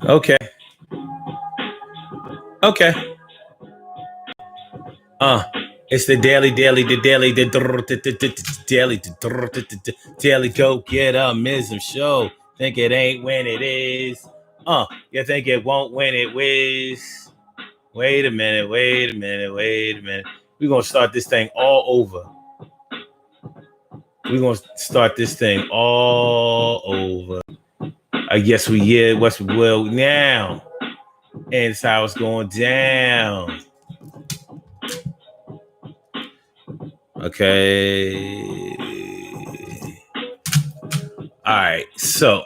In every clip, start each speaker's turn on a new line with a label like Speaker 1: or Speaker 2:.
Speaker 1: Okay. Okay. It's the daily, daily go get mism show. Think it ain't when it is. You think it won't when it whiz. Wait a minute, wait a minute, wait a minute. We're gonna start this thing all over. We're gonna start this thing all over. I guess we what's well now. And it's how it's going down. Okay. All right. So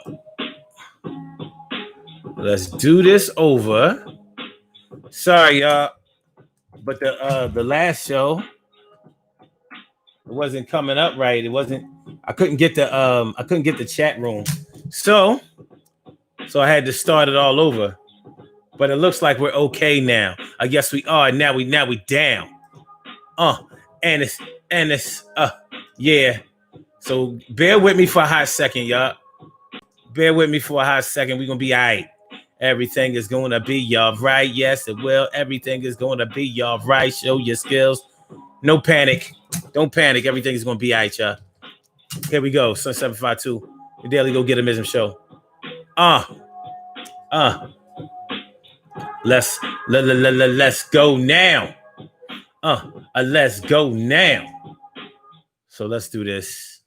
Speaker 1: let's do this over. Sorry, y'all, but the last show it wasn't coming up right. It wasn't. I couldn't get the chat room. So I had to start it all over. But it looks like we're okay now. I guess we are. Now we down. And it's yeah. So bear with me for a hot second, y'all. Bear with me for a hot second. We're gonna be all right. Everything is gonna be y'all right. Yes, it will. Everything is gonna be y'all right. Show your skills. No panic. Don't panic. Everything is gonna be all right, y'all. Here we go. Sun 752. The Daily Go Get a Mism Show. Let's go now. Let's go now. So let's do this.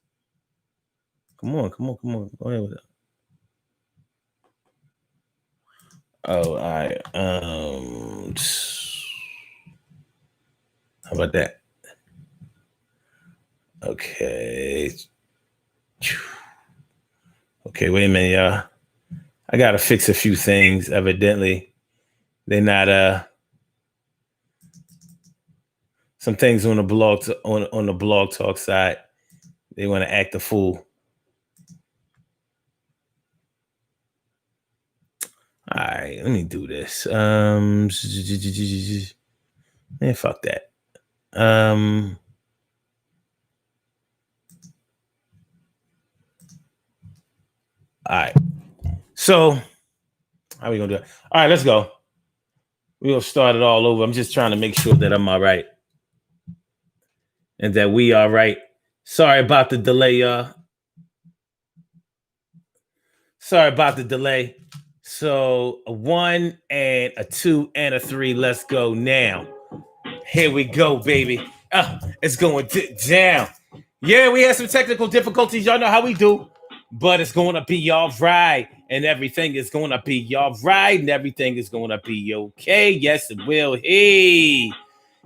Speaker 1: Come on. Go ahead with it. Oh, all right. How about that? Okay. Okay, wait a minute, y'all. I gotta fix a few things. Evidently, they're not some things on the blog on the blog talk side. They want to act a fool. All right, let me do this. Man, fuck that. All right. So, how are we gonna do it? All right, let's go. We'll start it all over. I'm just trying to make sure that I'm all right. And that we are right. Sorry about the delay, y'all. Sorry about the delay. So a 1 and a 2 and a 3. Let's go now. Here we go, baby. It's going down. Yeah, we had some technical difficulties. Y'all know how we do. But it's going to be all right. And everything is going to be all right. And everything is going to be okay. Yes, it will. Hey.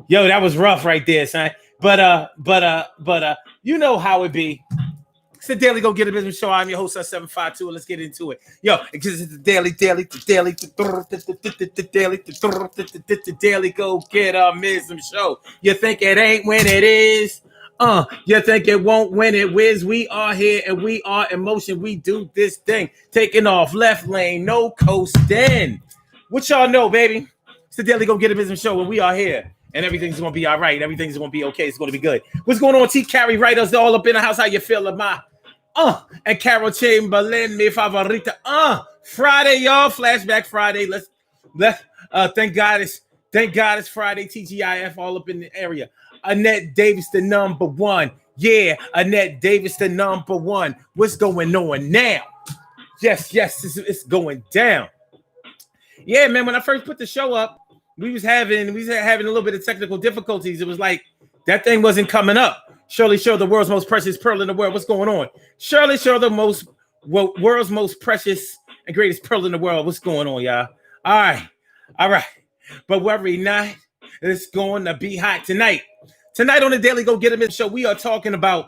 Speaker 1: Yo, that was rough right there, son. But you know how it be. It's the Daily Go Get a Business Show. I'm your host, 752. Let's get into it. Yo, because it's the Daily Go Get a Business Show. You think it ain't when it is? You think it won't when it whiz? We are here and we are in motion. We do this thing. Taking off left lane, no coasting. What y'all know, baby? It's the Daily Go Get a Business Show and we are here. And everything's going to be all right. Everything's going to be okay. It's going to be good. What's going on, T. Carrie Writers? All up in the house. How you feeling, ma? And Carol Chamberlain, mi favorita. Friday, y'all. Flashback Friday. Let's thank God it's Friday. TGIF all up in the area. Annette Davis, the number one. Yeah, Annette Davis, the number one. What's going on now? Yes, it's going down. Yeah, man. When I first put the show up, we was having a little bit of technical difficulties. It was like that thing wasn't coming up. Shirley Show, the world's most precious pearl in the world. What's going on? Shirley Show, the world's most precious and greatest pearl in the world. What's going on, y'all? All right. But worry not, it's going to be hot tonight. Tonight on the Daily Go Get 'Em In Show, we are talking about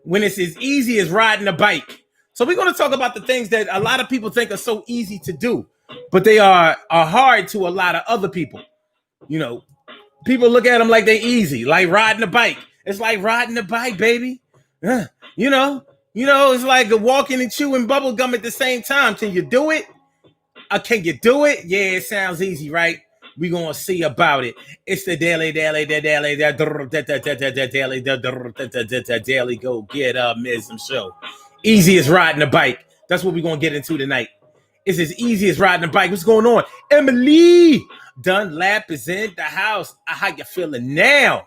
Speaker 1: when it's as easy as riding a bike. So we're going to talk about the things that a lot of people think are so easy to do, but they are hard to a lot of other people. You know, people look at them like they easy, like riding a bike. It's like riding a bike, baby. You know, it's like walking and chewing bubble gum at the same time. Can you do it? Can you do it? Yeah, it sounds easy, right? We're going to see about it. It's the Daily Go Get a Mism Show. Easy as riding a bike. That's what we're going to get into tonight. It's as easy as riding a bike. What's going on? Emily Dunlap is in the house. How you feeling now?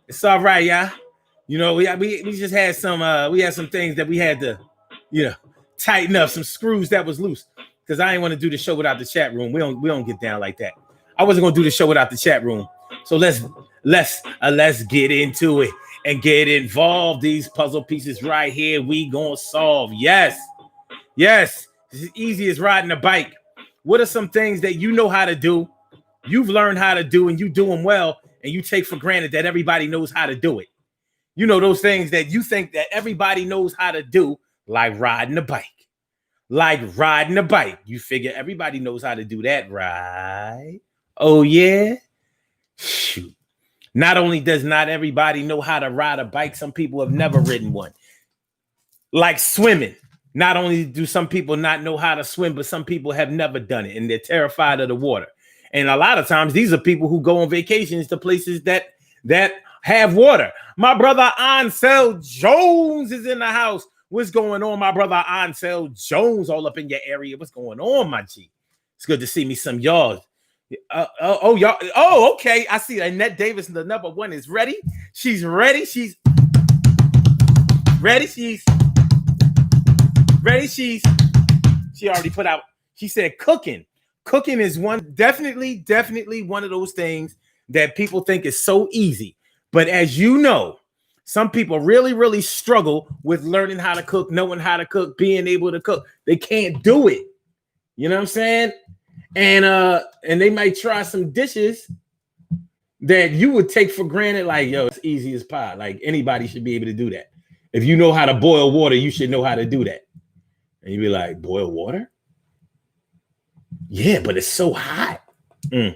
Speaker 1: It's all right, y'all. You know, we just had some things that we had to, tighten up, some screws that was loose. Because I didn't want to do the show without the chat room. We don't get down like that. I wasn't gonna do the show without the chat room. So let's get into it and get involved. These puzzle pieces right here, we gonna solve. Yes. It's as easy as riding a bike. What are some things that you know how to do, you've learned how to do, and you do them well, and you take for granted that everybody knows how to do it? You know, those things that you think that everybody knows how to do, like riding a bike. You figure everybody knows how to do that, right? Oh, yeah? Shoot. Not only does not everybody know how to ride a bike, some people have never ridden one. Like swimming. Not only do some people not know how to swim, but some people have never done it, and they're terrified of the water. And a lot of times, these are people who go on vacations to places that have water. My brother Ansel Jones is in the house. What's going on, my brother Ansel Jones, all up in your area? What's going on, my G? It's good to see me some y'all. Y'all. Oh, okay. I see Annette Davis, the number one, is ready. She's ready. She's ready. She already put out. She said cooking. Cooking is definitely one of those things that people think is so easy. But as you know, some people really, really struggle with learning how to cook, knowing how to cook, being able to cook. They can't do it. You know what I'm saying? And they might try some dishes that you would take for granted, like, yo, it's easy as pie. Like, anybody should be able to do that. If you know how to boil water, you should know how to do that. And you'd be like, boil water? Yeah, but it's so hot. You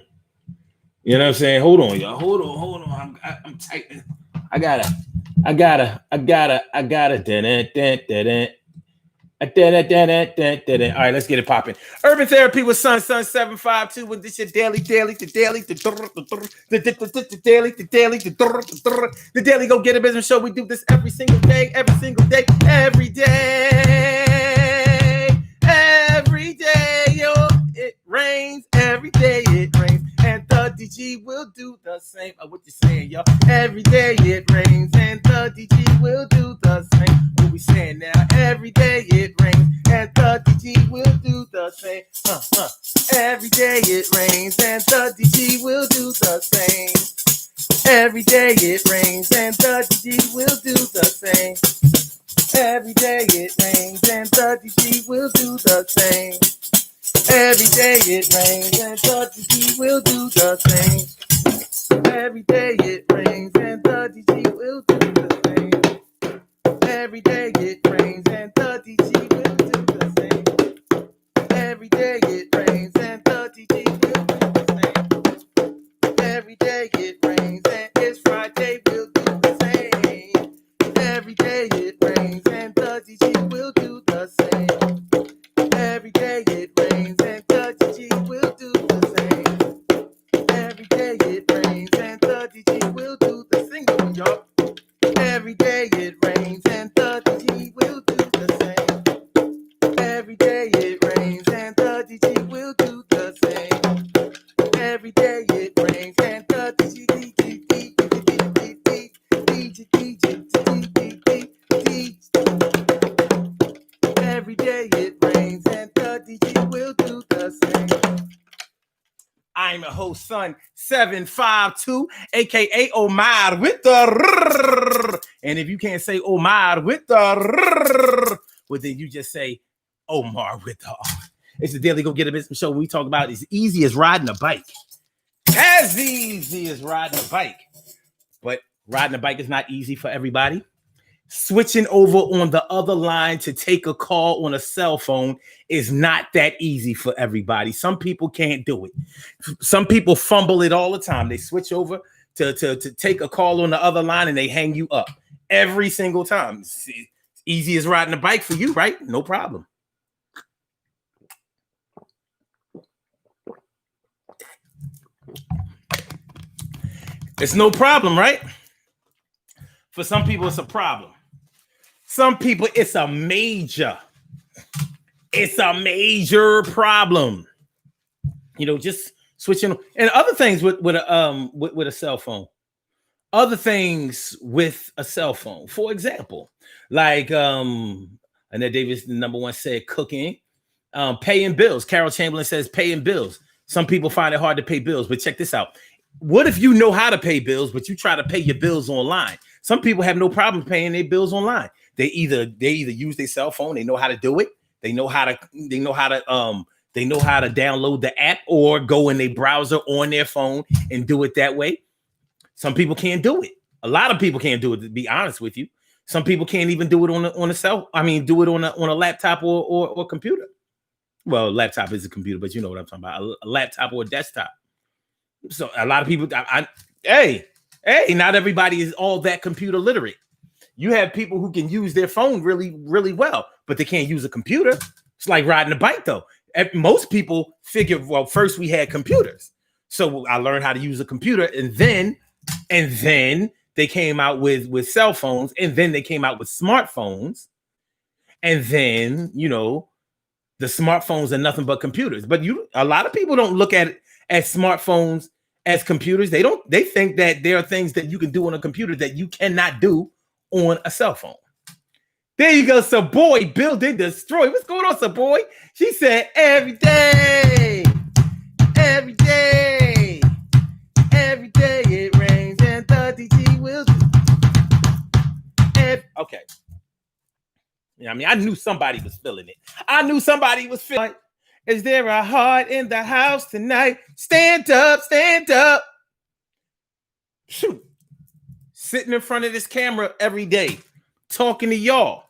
Speaker 1: know what I'm saying? Hold on, y'all. Hold on. I'm tightening. I gotta. All right, let's get it popping. Urban Therapy with Sun 752. With this your daily. The daily go get a business show. We do this every single day. Yo, it rains every day. It rains. And the DG will do the same. What you saying, y'all? Every day it rains, and the DG will do the same. What we saying now? Every day it rains, and the DG will do the same. Every day it rains, and the DG will do the same. Every day it rains, and the DG will do the same. Every day it rains, and the DG will do the same. Every day it rains, and the DG will do the same. Every day it rains, and the DG will do the same. Every day it rains, and the DG will do the same. Every day it rains, and the DG will do the same. Every day it rains, and it's Friday, we'll do the same. Every day it rains, and the DG will do the same. Every day it rains, and the DG will do the same. Every day it rains, and the DG will do the same, y'all. Every day it rains, and the DG will do the same. Every day it rains, and the DG will do the same. Every day it rains, and the DG every day it rains, and the DG will do the same. I'm a host, Son 752, aka Omar with the rrr. And if you can't say Omar with the rrr, well, then you just say Omar with the R. It's the Daily Go Get a Business Show. We talk about as easy as riding a bike. As easy as riding a bike. But riding a bike is not easy for everybody. Switching over on the other line to take a call on a cell phone is not that easy for everybody. Some people can't do it. Some people fumble it all the time. They switch over to take a call on the other line and they hang you up every single time. It's easy as riding a bike for you, right? No problem. It's no problem, right? For some people, it's a problem. Some people, it's a major It's a major problem. Just switching and other things with a cell phone. Other things with a cell phone. For example, like Annette Davis, the number one, said cooking, paying bills. Carol Chamberlain says paying bills. Some people find it hard to pay bills, but check this out. What if you know how to pay bills, but you try to pay your bills online? Some people have no problem paying their bills online. They either use their cell phone, they know how to do it, they know how to download the app or go in their browser on their phone and do it that way. Some people can't do it. A lot of people can't do it, to be honest with you. Some people can't even do it on do it on a laptop or computer. Well, laptop is a computer, but you know what I'm talking about. A laptop or a desktop. So a lot of people, not everybody is all that computer literate. You have people who can use their phone really, really well, but they can't use a computer. It's like riding a bike, though. Most people figure, well, first we had computers. So I learned how to use a computer, and then they came out with cell phones, and then they came out with smartphones, and then the smartphones are nothing but computers. But a lot of people don't look at smartphones as computers. They think that there are things that you can do on a computer that you cannot do on a cell phone. There you go, Saboy. Build and destroy. What's going on, Saboy? She said every day it rains and 30G will. Okay. Yeah, I mean, I knew somebody was feeling it. Is there a heart in the house tonight? Stand up, stand up. Shoot. Sitting in front of this camera every day, talking to y'all.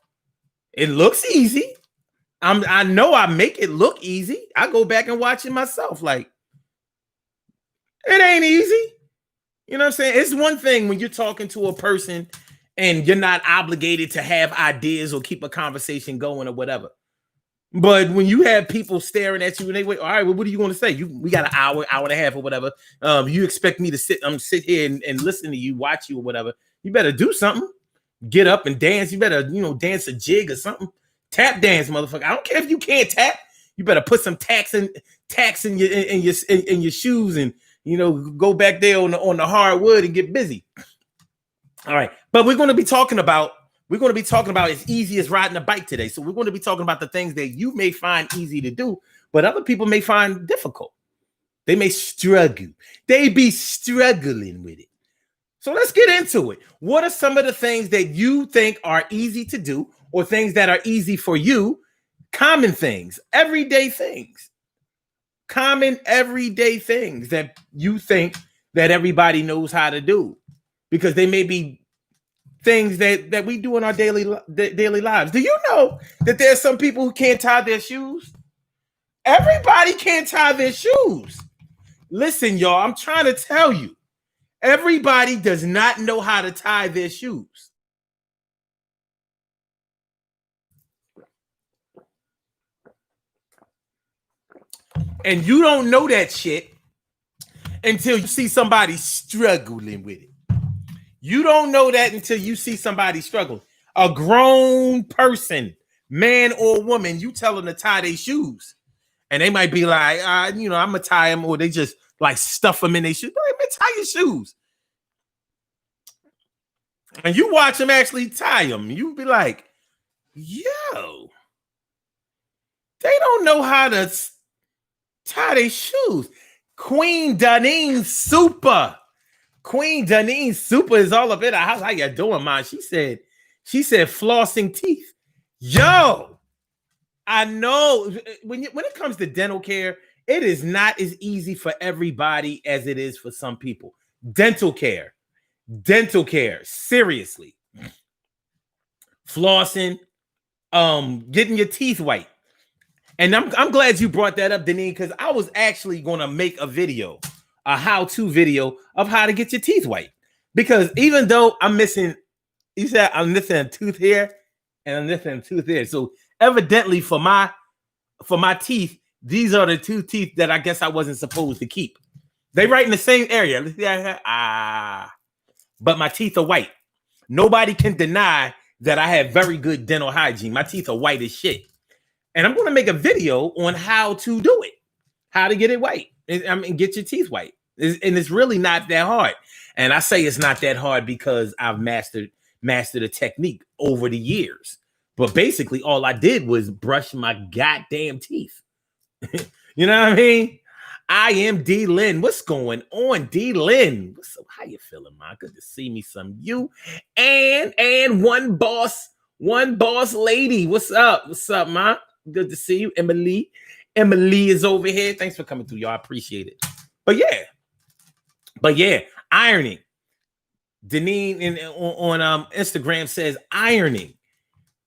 Speaker 1: It looks easy. I know I make it look easy. I go back and watch it myself. Like, it ain't easy. You know what I'm saying? It's one thing when you're talking to a person and you're not obligated to have ideas or keep a conversation going or whatever. But when you have people staring at you and they wait, all right, well, what do you want to say? We got an hour and a half or whatever. You expect me to sit here and listen to you, watch you or whatever. You better do something. Get up and dance. You better, dance a jig or something. Tap dance, motherfucker. I don't care if you can't tap. You better put some tacks in your shoes and go back there on the hardwood and get busy. All right, but we're going to be talking about as easy as riding a bike today. So we're going to be talking about the things that you may find easy to do, but other people may find difficult. They may struggle. They be struggling with it. So let's get into it. What are some of the things that you think are easy to do or things that are easy for you? Common things, everyday things. Common everyday things that you think that everybody knows how to do, because they may be things that we do in our daily lives. Do you know that there's some people who can't tie their shoes? Everybody can't tie their shoes. Listen, y'all, I'm trying to tell you, everybody does not know how to tie their shoes. And you don't know that shit until you see somebody struggling with it. You don't know that until you see somebody struggle. A grown person, man or woman, you tell them to tie their shoes. And they might be like, I'm going to tie them, or they just like stuff them in their shoes. Man, tie your shoes. And you watch them actually tie them. You be like, yo, they don't know how to tie their shoes. Queen Danine Super is all up in the house. How you doing, man? She said flossing teeth. Yo, I know when it comes to dental care, it is not as easy for everybody as it is for some people. Dental care, seriously. Flossing, getting your teeth white. And I'm glad you brought that up, Deneen, because I was actually going to make a how-to video of how to get your teeth white. Because even though I'm missing a tooth here and I'm missing a tooth there. So evidently for my teeth, these are the two teeth that I guess I wasn't supposed to keep. They right in the same area. But my teeth are white. Nobody can deny that I have very good dental hygiene. My teeth are white as shit. And I'm going to make a video on how to do it, how to get it white. I mean, get your teeth white. And it's really not that hard. And I say it's not that hard because I've mastered a technique over the years. But basically, all I did was brush my goddamn teeth. You know what I mean? I am D Lynn. What's going on, D Lynn? How you feeling, man? Good to see me some you and one boss lady. What's up? What's up, man? Good to see you, Emily. Emily is over here. Thanks for coming through, y'all. I appreciate it. But yeah, ironing. Deneen on Instagram says ironing.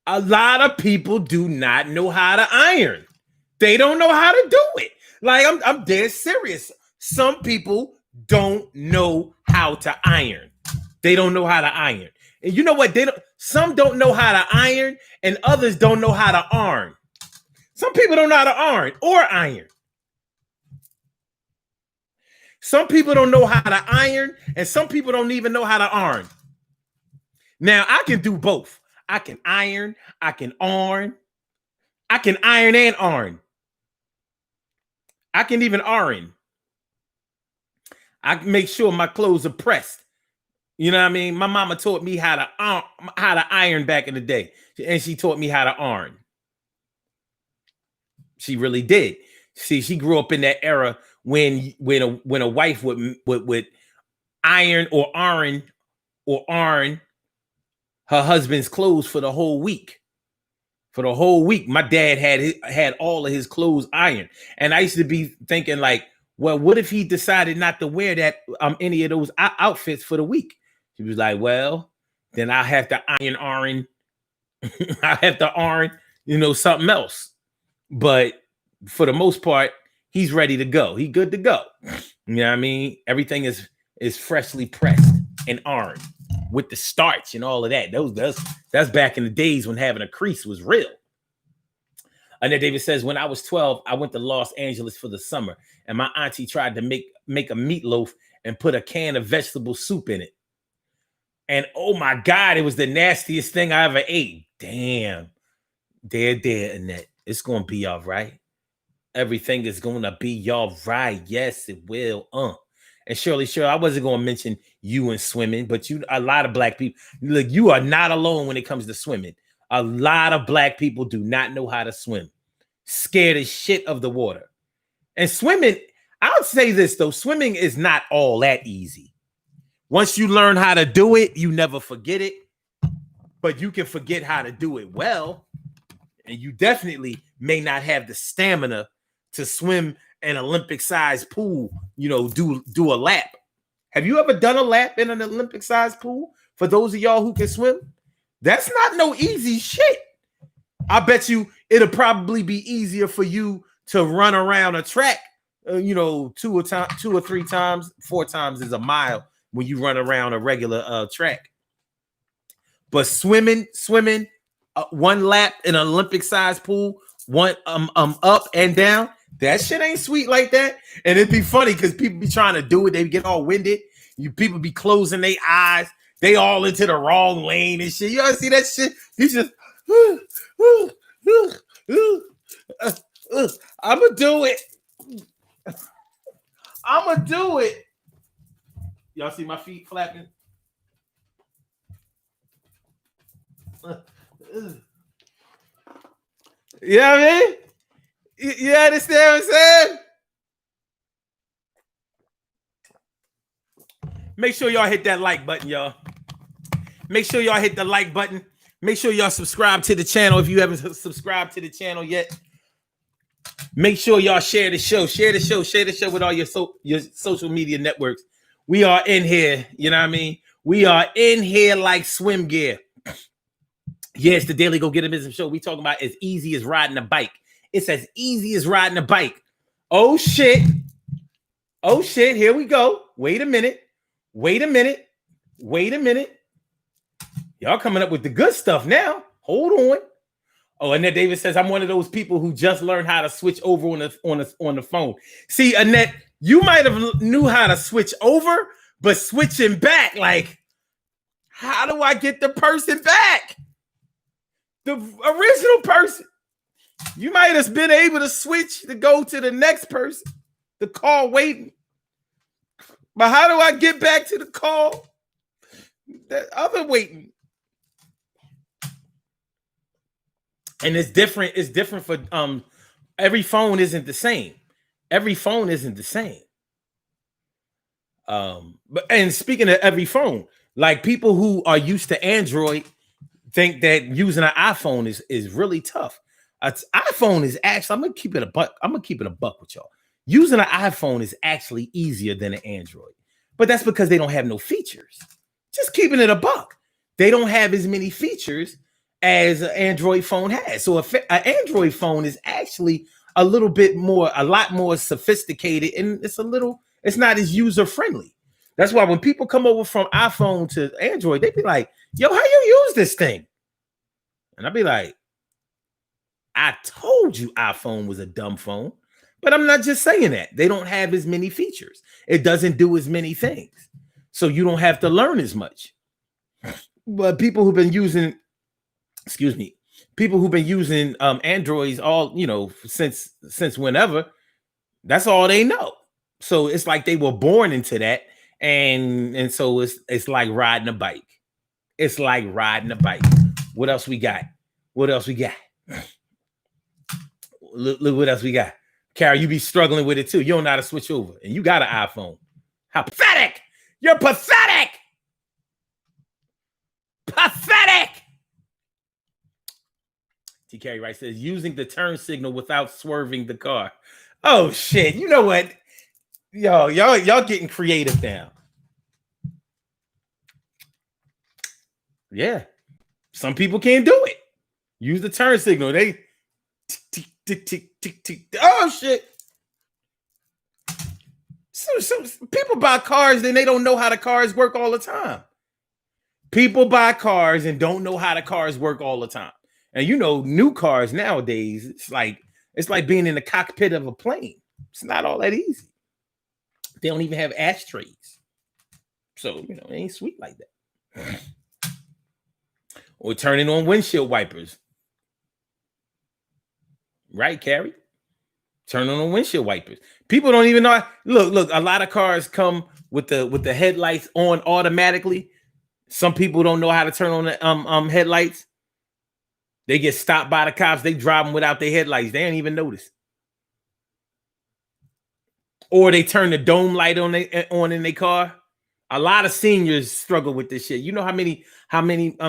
Speaker 1: A lot of people do not know how to iron. They don't know how to do it. Like, I'm dead serious. Some people don't know how to iron. They don't know how to iron. And you know what? Some don't know how to iron, and others don't know how to iron. Some people don't know how to iron or iron. Some people don't know how to iron, and some people don't even know how to iron. Now, I can do both. I can iron, I can iron. I can iron and iron. I can even iron. I can make sure my clothes are pressed. You know what I mean? My mama taught me how to iron back in the day, and she taught me how to iron. She really did. See, she grew up in that era when a wife would iron or iron her husband's clothes for the whole week. For the whole week, my dad had all of his clothes ironed, and I used to be thinking like, well, what if he decided not to wear that any of those outfits for the week? She was like, well, then I have to iron. I have to iron, something else. But for the most part, he's ready to go. He good to go. You know what I mean? Everything is freshly pressed and ironed with the starch and all of that. That's back in the days when having a crease was real. Annette Davis says, when I was 12, I went to Los Angeles for the summer, and my auntie tried to make a meatloaf and put a can of vegetable soup in it. And oh my God, it was the nastiest thing I ever ate. Damn. There, Annette. It's going to be all right. Everything is going to be all right. Yes, it will. And Shirley, I wasn't going to mention you and swimming, but a lot of Black people, look, you are not alone when it comes to swimming. A lot of Black people do not know how to swim. Scared as shit of the water. And swimming, I would say this though, swimming is not all that easy. Once you learn how to do it, you never forget it. But you can forget how to do it well. And you definitely may not have the stamina to swim an Olympic-sized pool, do a lap. Have you ever done a lap in an Olympic-sized pool? For those of y'all who can swim, that's not no easy shit. I bet you it'll probably be easier for you to run around a track, 2 or 3 times, 4 times is a mile when you run around a regular track. But swimming, one lap in an Olympic-sized pool, one up and down, that shit ain't sweet like that. And it'd be funny because people be trying to do it, they get all winded. People be closing their eyes, they all into the wrong lane and shit. You ever see that shit? He's just I'ma do it. I'ma do it. Y'all see my feet flapping? You know what I mean? You understand what I'm saying? Make sure y'all hit that like button, y'all. Make sure y'all hit the like button. Make sure y'all subscribe to the channel if you haven't subscribed to the channel yet. Make sure y'all share the show. Share the show with all your social media networks. We are in here, you know what I mean? We are in here like swim gear. Yes, the Daily Go Get a Business Show. We talking about as easy as riding a bike. It's as easy as riding a bike. Oh, shit. Here we go. Wait a minute. Y'all coming up with the good stuff now. Hold on. Oh, Annette Davis says, I'm one of those people who just learned how to switch over on the phone. See, Annette, you might have knew how to switch over, but switching back, like, how do I get the person back? The original person. You might have been able to switch to go to the next person, the call waiting. But how do I get back to the call? That other waiting. And it's different. It's different for every phone isn't the same. Every phone isn't the same. But and speaking of every phone, like people who are used to Android think that using an iPhone is really tough. iPhone is actually, I'm gonna keep it a buck. I'm gonna keep it a buck with y'all. Using an iPhone is actually easier than an Android, but that's because they don't have no features. Just keeping it a buck. They don't have as many features as an Android phone has. So an Android phone is actually a lot more sophisticated, and it's not as user friendly. That's why when people come over from iPhone to Android, they be like, "Yo, how you use this thing?" And I'd be like, "I told you iPhone was a dumb phone." But I'm not just saying that. They don't have as many features. It doesn't do as many things. So you don't have to learn as much. But people who've been using, Androids all, since whenever, that's all they know. So it's like they were born into that. And so it's like riding a bike. It's like riding a bike. What else we got? Look what else we got. Carrie, you be struggling with it too. You don't know how to switch over. And you got an iPhone. How pathetic! You're pathetic! Pathetic! T. Carey Wright says, using the turn signal without swerving the car. Oh, shit. You know what? Y'all getting creative now. Yeah. Some people can't do it. Use the turn signal. They tick, tick, tick, tick, tick. Oh, shit. So people buy cars, then they don't know how the cars work all the time. People buy cars and don't know how the cars work all the time. And new cars nowadays, it's like being in the cockpit of a plane. It's not all that easy. They don't even have ashtrays. So, it ain't sweet like that. Or turning on windshield wipers. Right, Carrie? Turning on windshield wipers. People don't even know. Look, a lot of cars come with the headlights on automatically. Some people don't know how to turn on the headlights. They get stopped by the cops. They drive them without their headlights. They don't even notice. Or they turn the dome light on in their car. A lot of seniors struggle with this shit. You know how many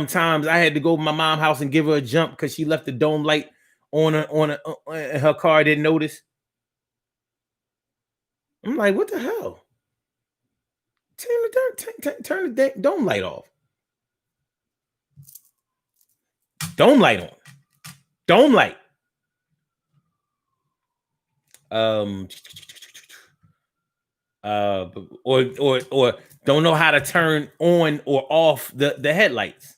Speaker 1: times I had to go to my mom's house and give her a jump because she left the dome light on her car, didn't notice. I'm like, what the hell? Turn the dome light off. Dome light on. Dome light. Or don't know how to turn on or off the headlights.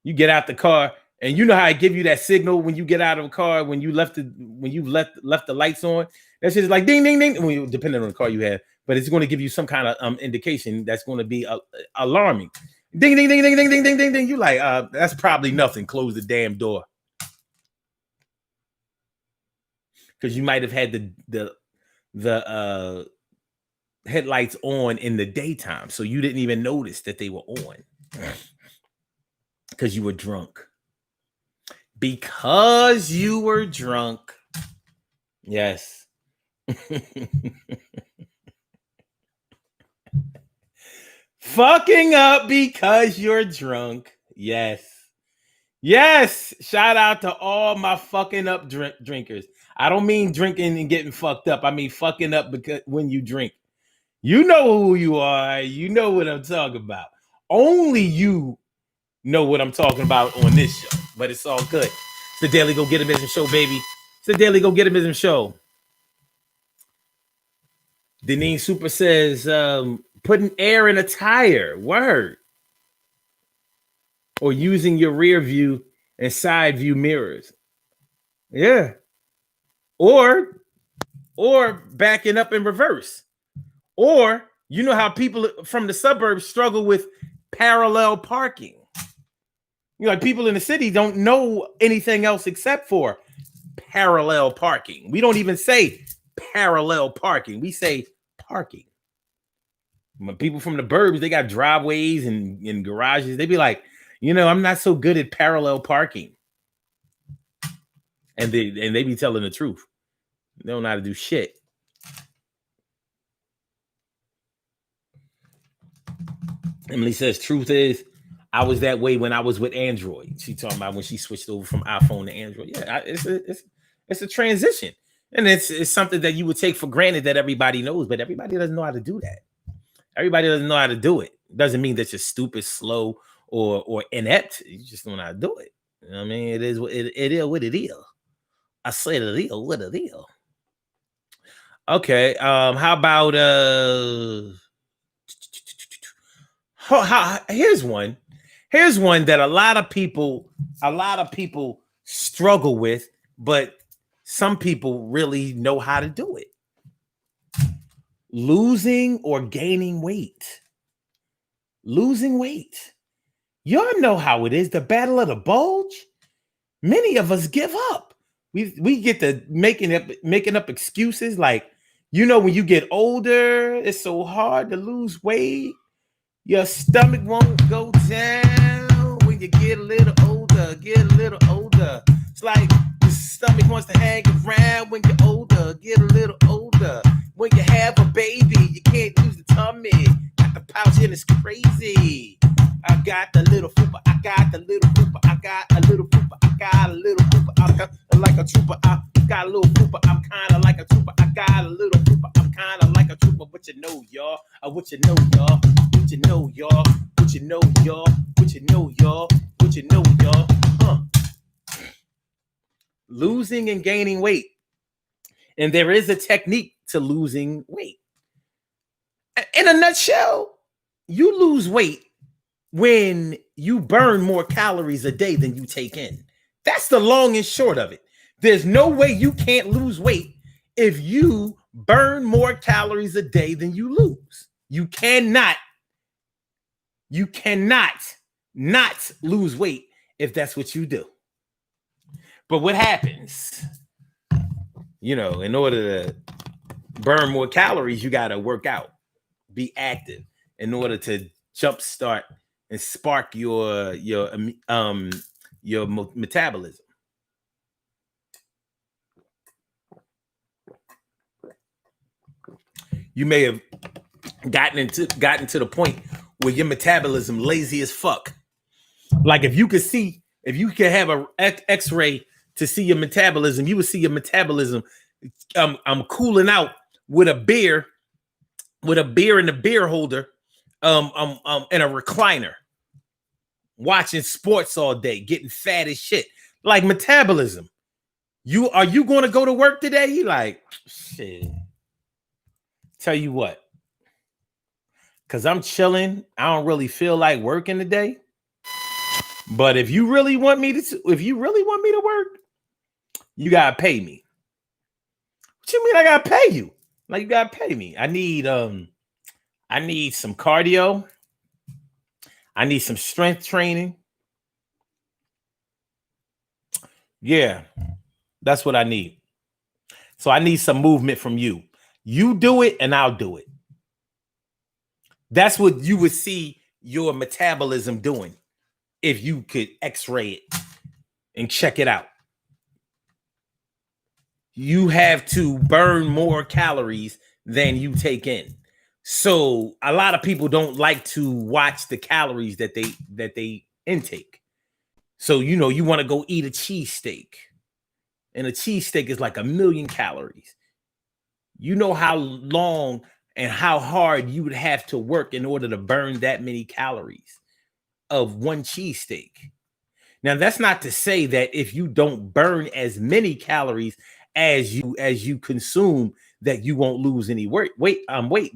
Speaker 1: You get out the car, and you know how I give you that signal when you get out of a car when you left the lights on. That's just like ding ding ding. Depending on the car you have, but it's going to give you some kind of indication that's going to be alarming. Ding ding ding ding ding ding ding ding ding. You like that's probably nothing. Close the damn door because you might have had the headlights on in the daytime, so you didn't even notice that they were on because you were drunk. Because you were drunk. Yes. Fucking up because you're drunk. Yes. Yes. Shout out to all my fucking up drinkers. I don't mean drinking and getting fucked up. I mean fucking up because when you drink. You know who you are. You know what I'm talking about. Only you know what I'm talking about on this show. But it's all good. It's the Daily Go Get Him Show, baby. It's the Daily Go Get Him Show. Deneen Super says, putting air in a tire. Word. Or using your rear view and side view mirrors. Yeah. Or backing up in reverse. Or, you know how people from the suburbs struggle with parallel parking. Like people in the city don't know anything else except for parallel parking. We don't even say parallel parking. We say parking. When people from the burbs, they got driveways and garages. They be like, I'm not so good at parallel parking. And they be telling the truth. They don't know how to do shit. Emily says, truth is, I was that way when I was with Android. She talking about when she switched over from iPhone to Android. Yeah, it's a transition. And it's something that you would take for granted that everybody knows, but everybody doesn't know how to do that. Everybody doesn't know how to do it. Doesn't mean that you're stupid, slow, or inept. You just don't know how to do it. You know what I mean? It is what it is. I said it is what it is. Okay. How about here's one. Here's one that a lot of people struggle with, but some people really know how to do it. Losing or gaining weight. Losing weight. Y'all know how it is. The battle of the bulge. Many of us give up. We get to making up excuses like, when you get older, it's so hard to lose weight. Your stomach won't go down when you get a little older. It's like your stomach wants to hang around when you're older. Get a little older. When you have a baby, you can't use the tummy. Got the pouch and it's crazy. I got the little fupa. I got a little fupa. I got a little fupa. I'm like a trooper. I got a little fupa. I'm kind of like a trooper. I got a little fupa. I'm kind of like a trooper. What you know, y'all? What you know, y'all? What you know, y'all? What you know, y'all? What you know, y'all? What you know, y'all? Losing and gaining weight. And there is a technique to losing weight. In a nutshell, you lose weight when you burn more calories a day than you take in. That's the long and short of it. There's no way you can't lose weight if you burn more calories a day than you lose. You cannot not lose weight if that's what you do. But what happens? In order to burn more calories, you got to work out, be active in order to jumpstart and spark your metabolism. You may have gotten to the point where your metabolism lazy as fuck. Like if you could have a X-ray to see your metabolism, you would see your metabolism. I'm cooling out with a beer in the beer holder, in a recliner, watching sports all day, getting fat as shit. Like metabolism. Are you going to go to work today? He like, shit. Tell you what, because I'm chilling. I don't really feel like working today. But if you really want me to work, you gotta pay me. What you mean I gotta pay you? Like you gotta pay me. I need some cardio. I need some strength training. Yeah, that's what I need. So I need some movement from you. You do it and I'll do it. That's what you would see your metabolism doing if you could X-ray it and check it out. You have to burn more calories than you take in. So a lot of people don't like to watch the calories that they intake. So, you want to go eat a cheesesteak. And a cheesesteak is like 1,000,000 calories. You know how long and how hard you would have to work in order to burn that many calories of one cheesesteak. Now, that's not to say that if you don't burn as many calories as you consume, that you won't lose any weight,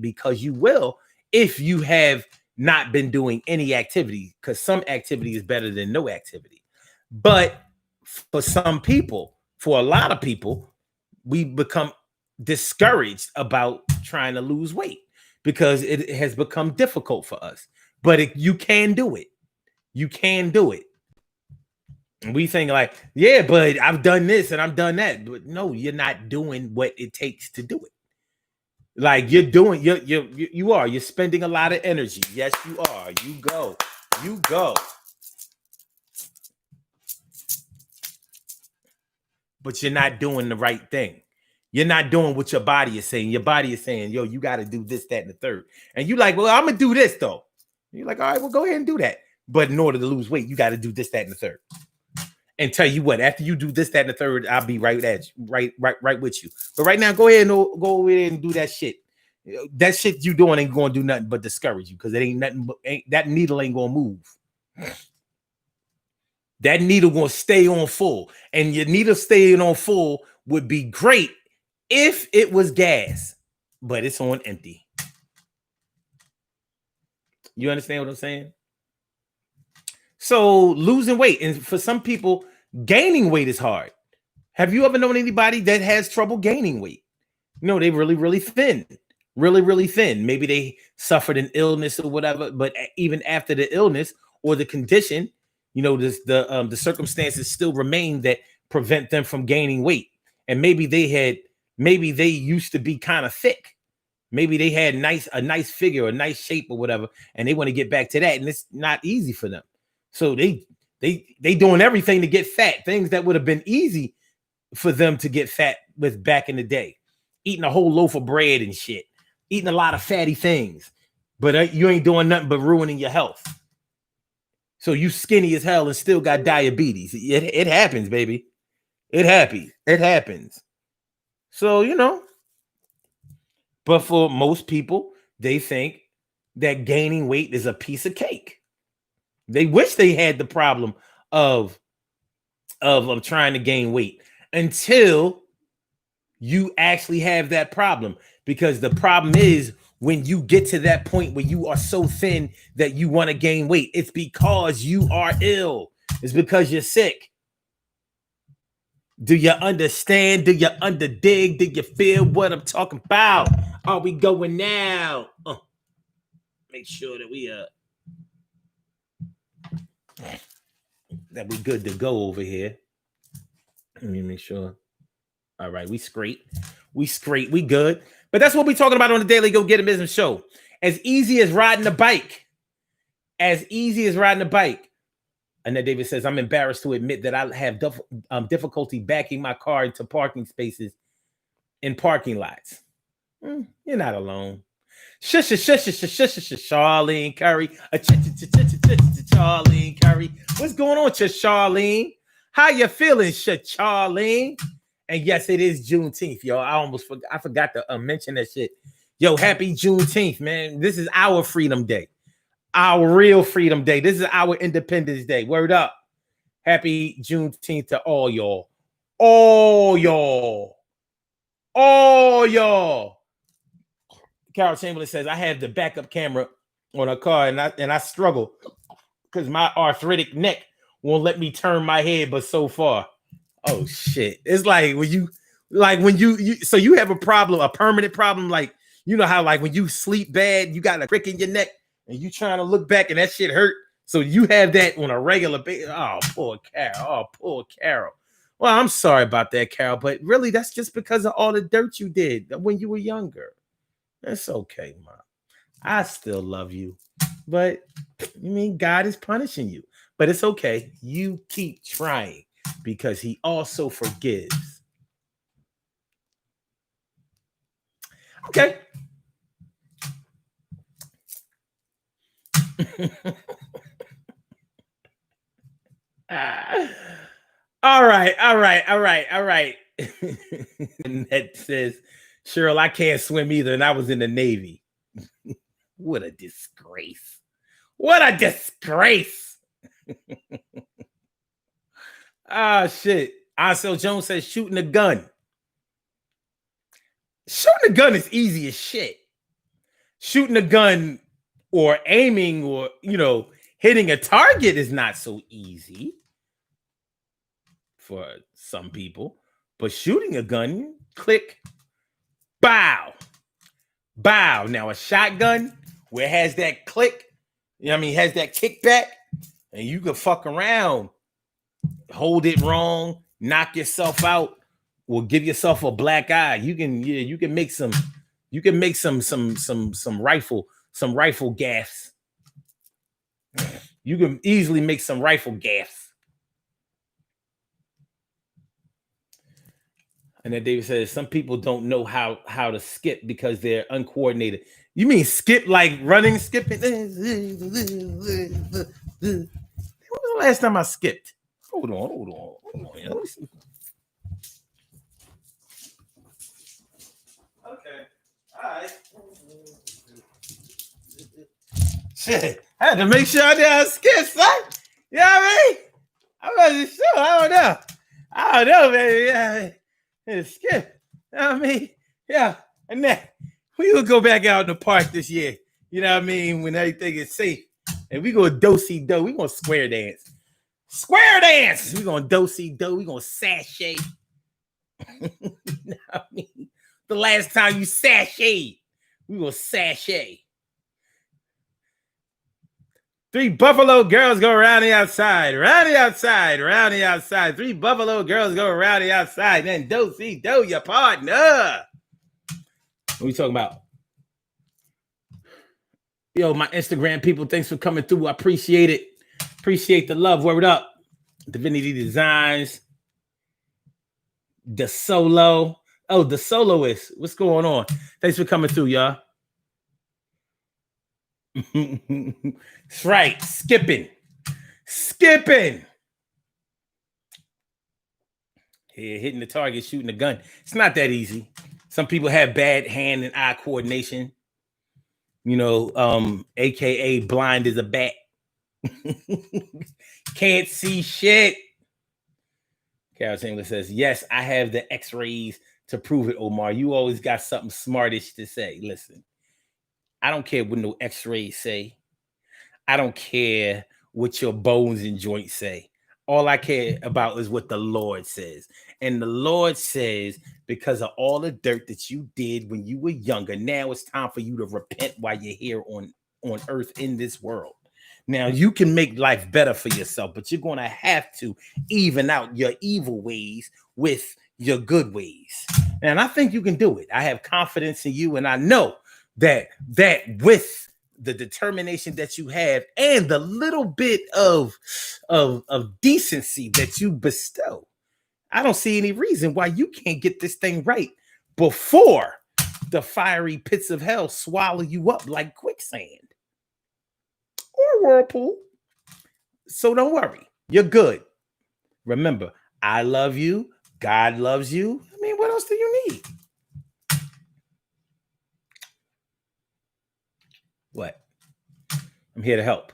Speaker 1: because you will if you have not been doing any activity, because some activity is better than no activity. But for a lot of people, we become discouraged about trying to lose weight because it has become difficult for us. But you can do it. You can do it. We think like, yeah, but I've done this and I've done that. But no, you're not doing what it takes to do it. Like you're doing, you are. You're spending a lot of energy. Yes, you are. You go. But you're not doing the right thing. You're not doing what your body is saying. Your body is saying, yo, you got to do this, that, and the third. And you like, well, I'm gonna do this though. You're like, all right, well, go ahead and do that. But in order to lose weight, you got to do this, that, and the third. And tell you what, after you do this, that, and the third, I'll be right at you, right with you. But right now, go ahead and go over there and do that shit. That shit you doing ain't gonna do nothing but discourage you because it ain't nothing. That needle ain't gonna move. That needle gonna stay on full, and your needle staying on full would be great if it was gas, but it's on empty. You understand what I'm saying? So losing weight, and for some people, gaining weight is hard. Have you ever known anybody that has trouble gaining weight? No, they really thin, really thin. Maybe they suffered an illness or whatever, but even after the illness or the condition, the circumstances still remain that prevent them from gaining weight. And maybe they used to be kind of thick. Maybe they had a nice figure, a nice shape or whatever, and they want to get back to that, and it's not easy for them. So they doing everything to get fat, things that would have been easy for them to get fat with back in the day, eating a whole loaf of bread and shit, eating a lot of fatty things, but you ain't doing nothing but ruining your health. So you skinny as hell and still got diabetes. It happens, baby. It happens. So, but for most people, they think that gaining weight is a piece of cake. They wish they had the problem of trying to gain weight until you actually have that problem. Because the problem is when you get to that point where you are so thin that you want to gain weight, it's because you are ill. It's because you're sick. Do you understand? Do you underdig? Do you feel what I'm talking about? Are we going now? Make sure that we good to go over here. Let me make sure. All right, we straight. We good. But that's what we're talking about on the Daily Go Get a Business show. As easy as riding a bike. As easy as riding a bike. Annette Davis says, I'm embarrassed to admit that I have difficulty backing my car into parking spaces in parking lots. You're not alone. Charlene Curry. Charlene Curry. What's going on, Charlene? How you feeling, Charlene? And yes, it is Juneteenth, yo. I forgot to mention that shit. Yo, happy Juneteenth, man. This is our freedom day. Our real freedom day. This is our Independence Day. Word up. Happy Juneteenth to all y'all. All y'all. Carol Chamberlain says, I have the backup camera on a car and I struggle because my arthritic neck won't let me turn my head but so far. Oh shit. It's like when you so you have a problem, a permanent problem, like you know how like when you sleep bad, you got a prick in your neck and you trying to look back and that shit hurt. So you have that on a regular basis. Oh, poor Carol. Well, I'm sorry about that, Carol, but really that's just because of all the dirt you did when you were younger. It's okay, Mom. I still love you. But God is punishing you. But it's okay. You keep trying because he also forgives. Okay. All right. And that says, Cheryl, I can't swim either, and I was in the Navy. What a disgrace. Shit. Ansel Jones says shooting a gun. Shooting a gun is easy as shit. Shooting a gun or aiming or, hitting a target is not so easy for some people. But shooting a gun, click, bow. Now a shotgun where it has that click, has that kickback, and you can fuck around hold it wrong, knock yourself out, or give yourself a black eye. You can make some rifle gaffes. You can easily make some rifle gaffes. And then David says some people don't know how to skip because they're uncoordinated. You mean skip like running, skipping? When was the last time I skipped? Hold on. Let me see. Okay. All right. Shit. I had to make sure I didn't skip, son. You know what I mean? I wasn't sure. I don't know, baby. Yeah. Skip. You know what I mean? Yeah. And then we will go back out in the park this year. You know what I mean? When everything is safe. And we go do-si-do. We gonna square dance. Square dance. We gonna do-si-do. We gonna sashay. You know what I mean? The last time you sashay, we gonna sashay. 3 buffalo girls go around the outside, around the outside, around the outside. 3 buffalo girls go around the outside. Then do-si-do your partner. What are we talking about? Yo, my Instagram people, thanks for coming through. I appreciate it. Appreciate the love. Word up. Divinity Designs. The Solo. Oh, the Soloist. What's going on? Thanks for coming through, y'all. That's right. Skipping. Yeah, hitting the target, shooting the gun. It's not that easy. Some people have bad hand and eye coordination. You know, aka blind as a bat. Can't see shit. Carol Chamberlain says, yes, I have the x-rays to prove it, Omar. You always got something smartish to say. Listen, I don't care what no x-rays say. I don't care what your bones and joints say. All I care about is what the Lord says. And the Lord says, because of all the dirt that you did when you were younger, now it's time for you to repent while you're here on earth in this world. Now, you can make life better for yourself, but you're going to have to even out your evil ways with your good ways. And I think you can do it. I have confidence in you, and I know that with the determination that you have and the little bit of decency that you bestow, I don't see any reason why you can't get this thing right before the fiery pits of hell swallow you up like quicksand or whirlpool. So don't worry. You're good. Remember, I love you. God loves you. I mean, what else do you need? What? I'm here to help.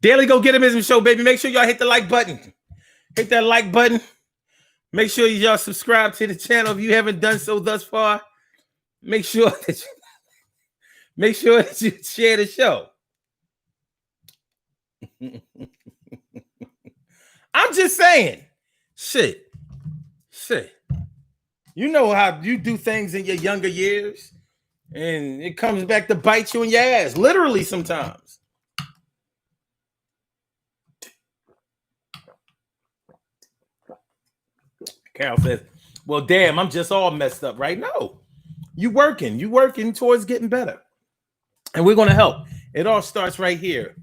Speaker 1: Daily Go Get 'Em Show, baby. Make sure y'all hit the like button. Hit that like button. Make sure y'all subscribe to the channel if you haven't done so thus far. Make sure that you share the show. I'm just saying. Shit. You know how you do things in your younger years, and it comes back to bite you in your ass, literally sometimes. Carol says, well, damn, I'm just all messed up right now. You working towards getting better. And we're going to help. It all starts right here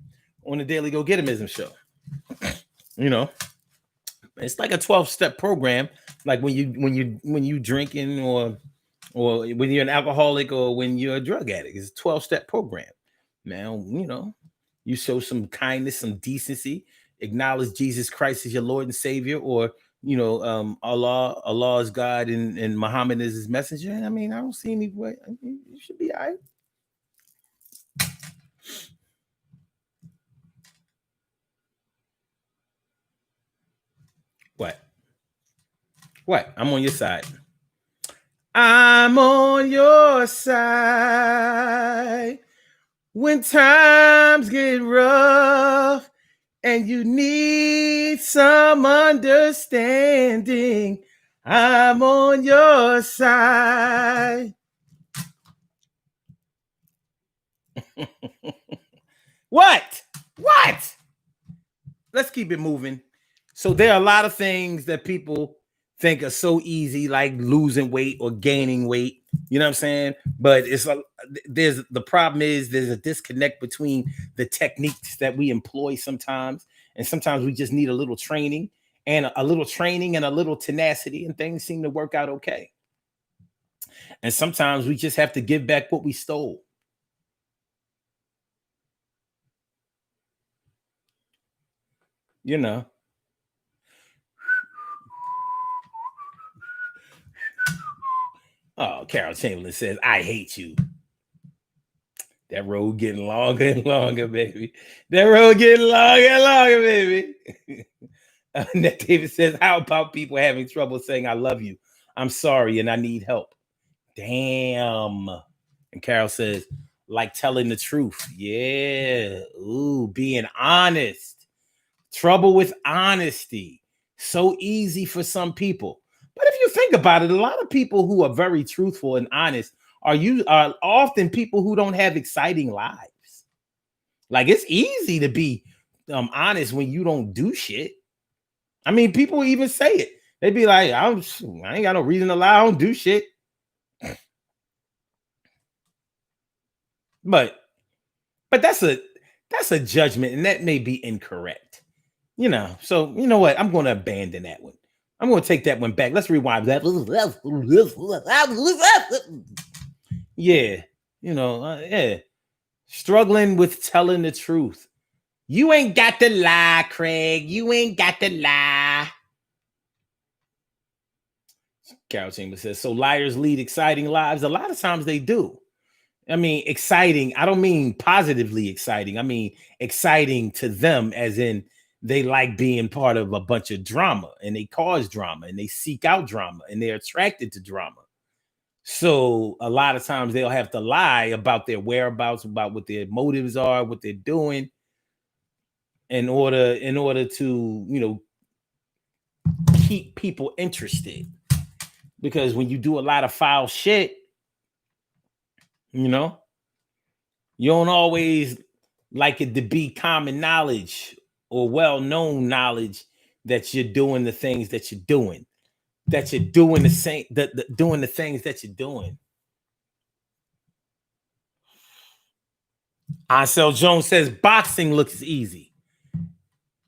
Speaker 1: on the Daily Go Get 'Em Show. You know, it's like a 12-step program, like when you drinking or when you're an alcoholic or when you're a drug addict. It's a 12-step program. Now, you know, you show some kindness, some decency, acknowledge Jesus Christ as your Lord and Savior, or you know, Allah is God and Muhammad is his messenger. I mean, I don't see any way. I mean, you should be all right. What? I'm on your side. I'm on your side when times get rough and you need some understanding. I'm on your side. What? let's keep it moving. So there are a lot of things that people think are so easy, like losing weight or gaining weight. You know what I'm saying? But there's the problem is there's a disconnect between the techniques that we employ sometimes, and sometimes we just need a little training and a little training and a little tenacity, and things seem to work out okay. And sometimes we just have to give back what we stole. You know. Oh, Carol Chamberlain says, "I hate you." That road getting longer and longer, baby. That road getting longer and longer, baby. Ned David says, "How about people having trouble saying I love you? I'm sorry and I need help." Damn. And Carol says, like telling the truth. Yeah. Ooh, being honest. Trouble with honesty. So easy for some people. But if you think about it, a lot of people who are very truthful and honest are often people who don't have exciting lives. Like it's easy to be honest when you don't do shit. I mean, people even say it. They be like, I ain't got no reason to lie. I don't do shit. But that's a judgment, and that may be incorrect. You know, so you know what? I'm going to abandon that one. I'm going to take that one back. Let's rewind that. Yeah, yeah. Struggling with telling the truth. You ain't got to lie, Craig. You ain't got to lie. Carol Chambers says, so liars lead exciting lives. A lot of times they do. I mean, exciting. I don't mean positively exciting. I mean, exciting to them as in they like being part of a bunch of drama and they cause drama and they seek out drama and they're attracted to drama. So a lot of times they'll have to lie about their whereabouts, about what their motives are, what they're doing in order to, keep people interested. Because when you do a lot of foul shit, you don't always like it to be common knowledge or well-known knowledge that you're doing the things that you're doing, that you're doing the same, doing the things that you're doing. Ansel Jones says boxing looks easy.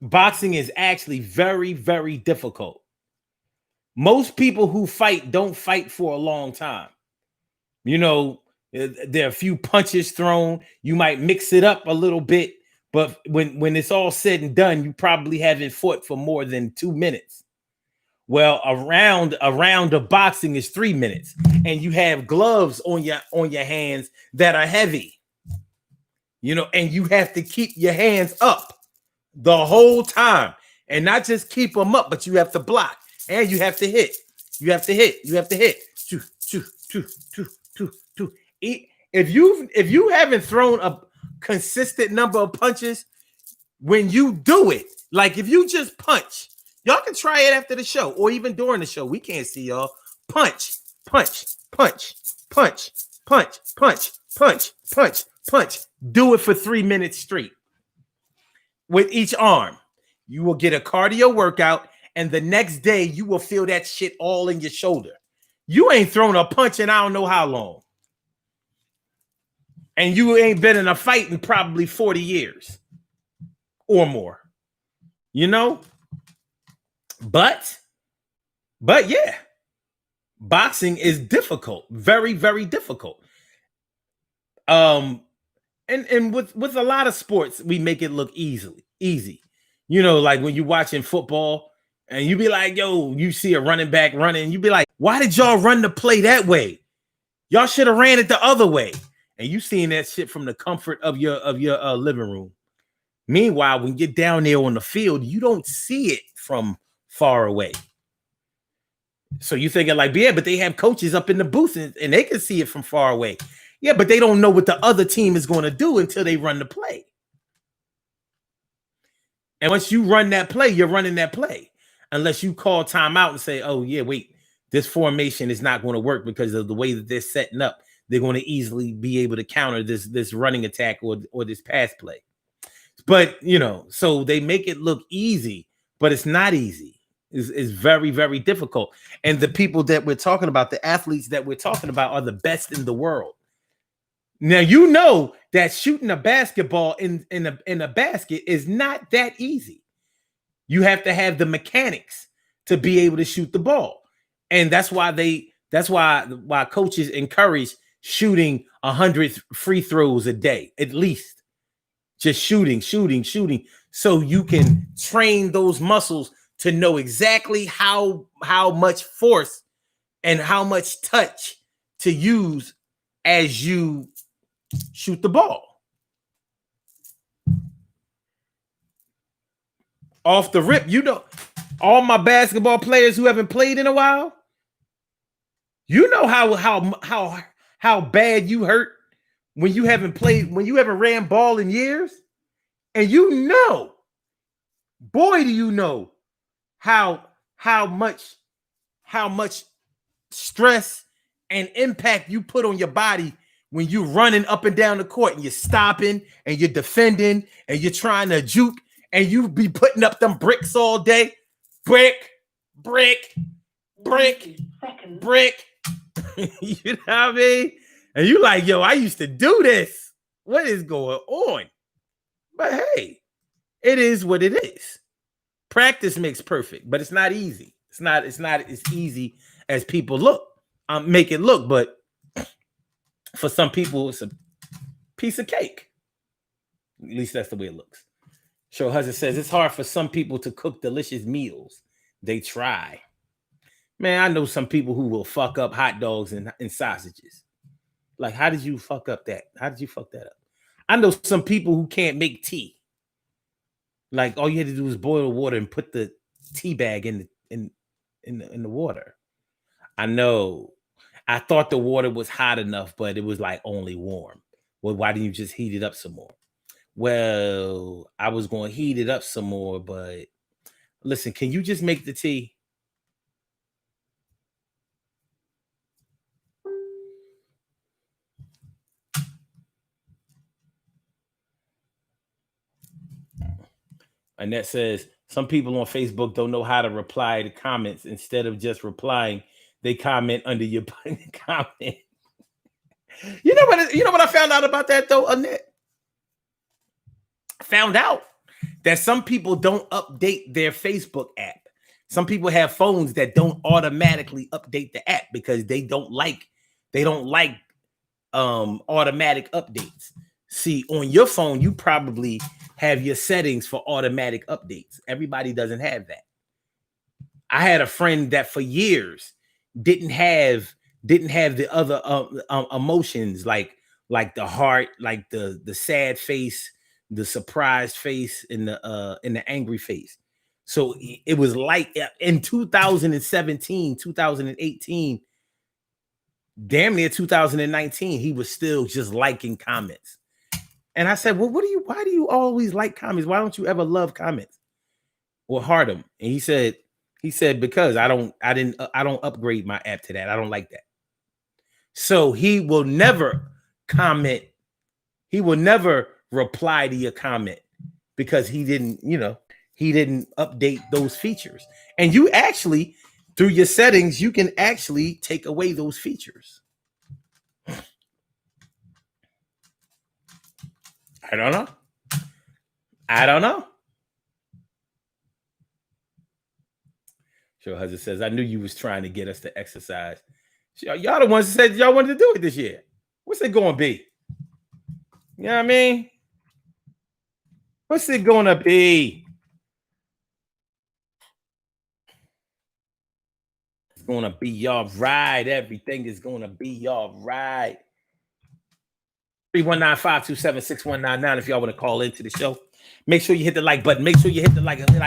Speaker 1: Boxing is actually very, very difficult. Most people who fight don't fight for a long time. There are a few punches thrown. You might mix it up a little bit, but when it's all said and done, you probably haven't fought for more than 2 minutes. Well, a round of boxing is 3 minutes, and you have gloves on your hands that are heavy. And you have to keep your hands up the whole time, and not just keep them up, but you have to block and you have to hit. You have to hit. You have to hit. Two, two, two, two, two, two. If you haven't thrown a consistent number of punches, when you do it, like if you just punch, y'all can try it after the show or even during the show. We can't see y'all. Punch, punch, punch, punch, punch, punch, punch, punch, punch. Do it for 3 minutes straight with each arm. You will get a cardio workout, and the next day you will feel that shit all in your shoulder. You ain't thrown a punch in I don't know how long. And you ain't been in a fight in probably 40 years or more. But yeah, boxing is difficult, very, very difficult. And with a lot of sports, we make it look easy. Like when you're watching football and you be like, yo, you see a running back running, you be like, why did y'all run the play that way? Y'all should have ran it the other way. And you seeing that shit from the comfort of your living room. Meanwhile, when you get down there on the field, you don't see it from far away. So you thinking like, yeah, but they have coaches up in the booth and they can see it from far away. Yeah, but they don't know what the other team is going to do until they run the play. And once you run that play, you're running that play. Unless you call timeout and say, oh, yeah, wait, this formation is not going to work because of the way that they're setting up. They're going to easily be able to counter this running attack or this pass play. But so they make it look easy, but it's not easy. It's very, very difficult. And the people that we're talking about, the athletes that we're talking about, are the best in the world. Now that shooting a basketball in a basket is not that easy. You have to have the mechanics to be able to shoot the ball. And that's why coaches encourage shooting 100 free throws a day, at least. Just shooting. So you can train those muscles to know exactly how much force and how much touch to use as you shoot the ball. Off the rip, all my basketball players who haven't played in a while, how bad you hurt when you haven't ran ball in years. And boy, do you know how much stress and impact you put on your body when you're running up and down the court and you're stopping and you're defending and you're trying to juke and you be putting up them bricks all day. Brick. You know what I mean? And you like, yo, I used to do this. What is going on? But hey, it is what it is. Practice makes perfect, but it's not easy. It's not as easy as people make it look, but for some people, it's a piece of cake. At least that's the way it looks. Show Husband says it's hard for some people to cook delicious meals. They try. Man, I know some people who will fuck up hot dogs and sausages. Like, how did you fuck up that? How did you fuck that up? I know some people who can't make tea. Like, all you had to do was boil water and put the tea bag in the water. I know. I thought the water was hot enough, but it was like only warm. Well, why didn't you just heat it up some more? Well, I was going to heat it up some more, but listen, can you just make the tea? Annette says, some people on Facebook don't know how to reply to comments. Instead of just replying, they comment under your comment. You know what I found out about that though, Annette? I found out that some people don't update their Facebook app. Some people have phones that don't automatically update the app because they don't like automatic updates. See, on your phone, you probably have your settings for automatic updates. Everybody doesn't have that. I had a friend that for years didn't have the other emotions like the heart, like the sad face, the surprised face, and the angry face. So it was like in 2017, 2018, damn near 2019, he was still just liking comments. And I said, well, why do you always like comments? Why don't you ever love comments or heart them? And he said, because I don't upgrade my app to that. I don't like that. So he will never comment. He will never reply to your comment because he didn't update those features. And you actually, through your settings, you can actually take away those features. I don't know. Sure, Husband says, I knew you was trying to get us to exercise. Y'all the ones that said y'all wanted to do it this year. What's it going to be? You know what I mean? What's it going to be? It's going to be all right. Everything is going to be all right. 319-527-6199 if y'all want to call into the show. Make sure you hit the like button. Make sure you hit the like button and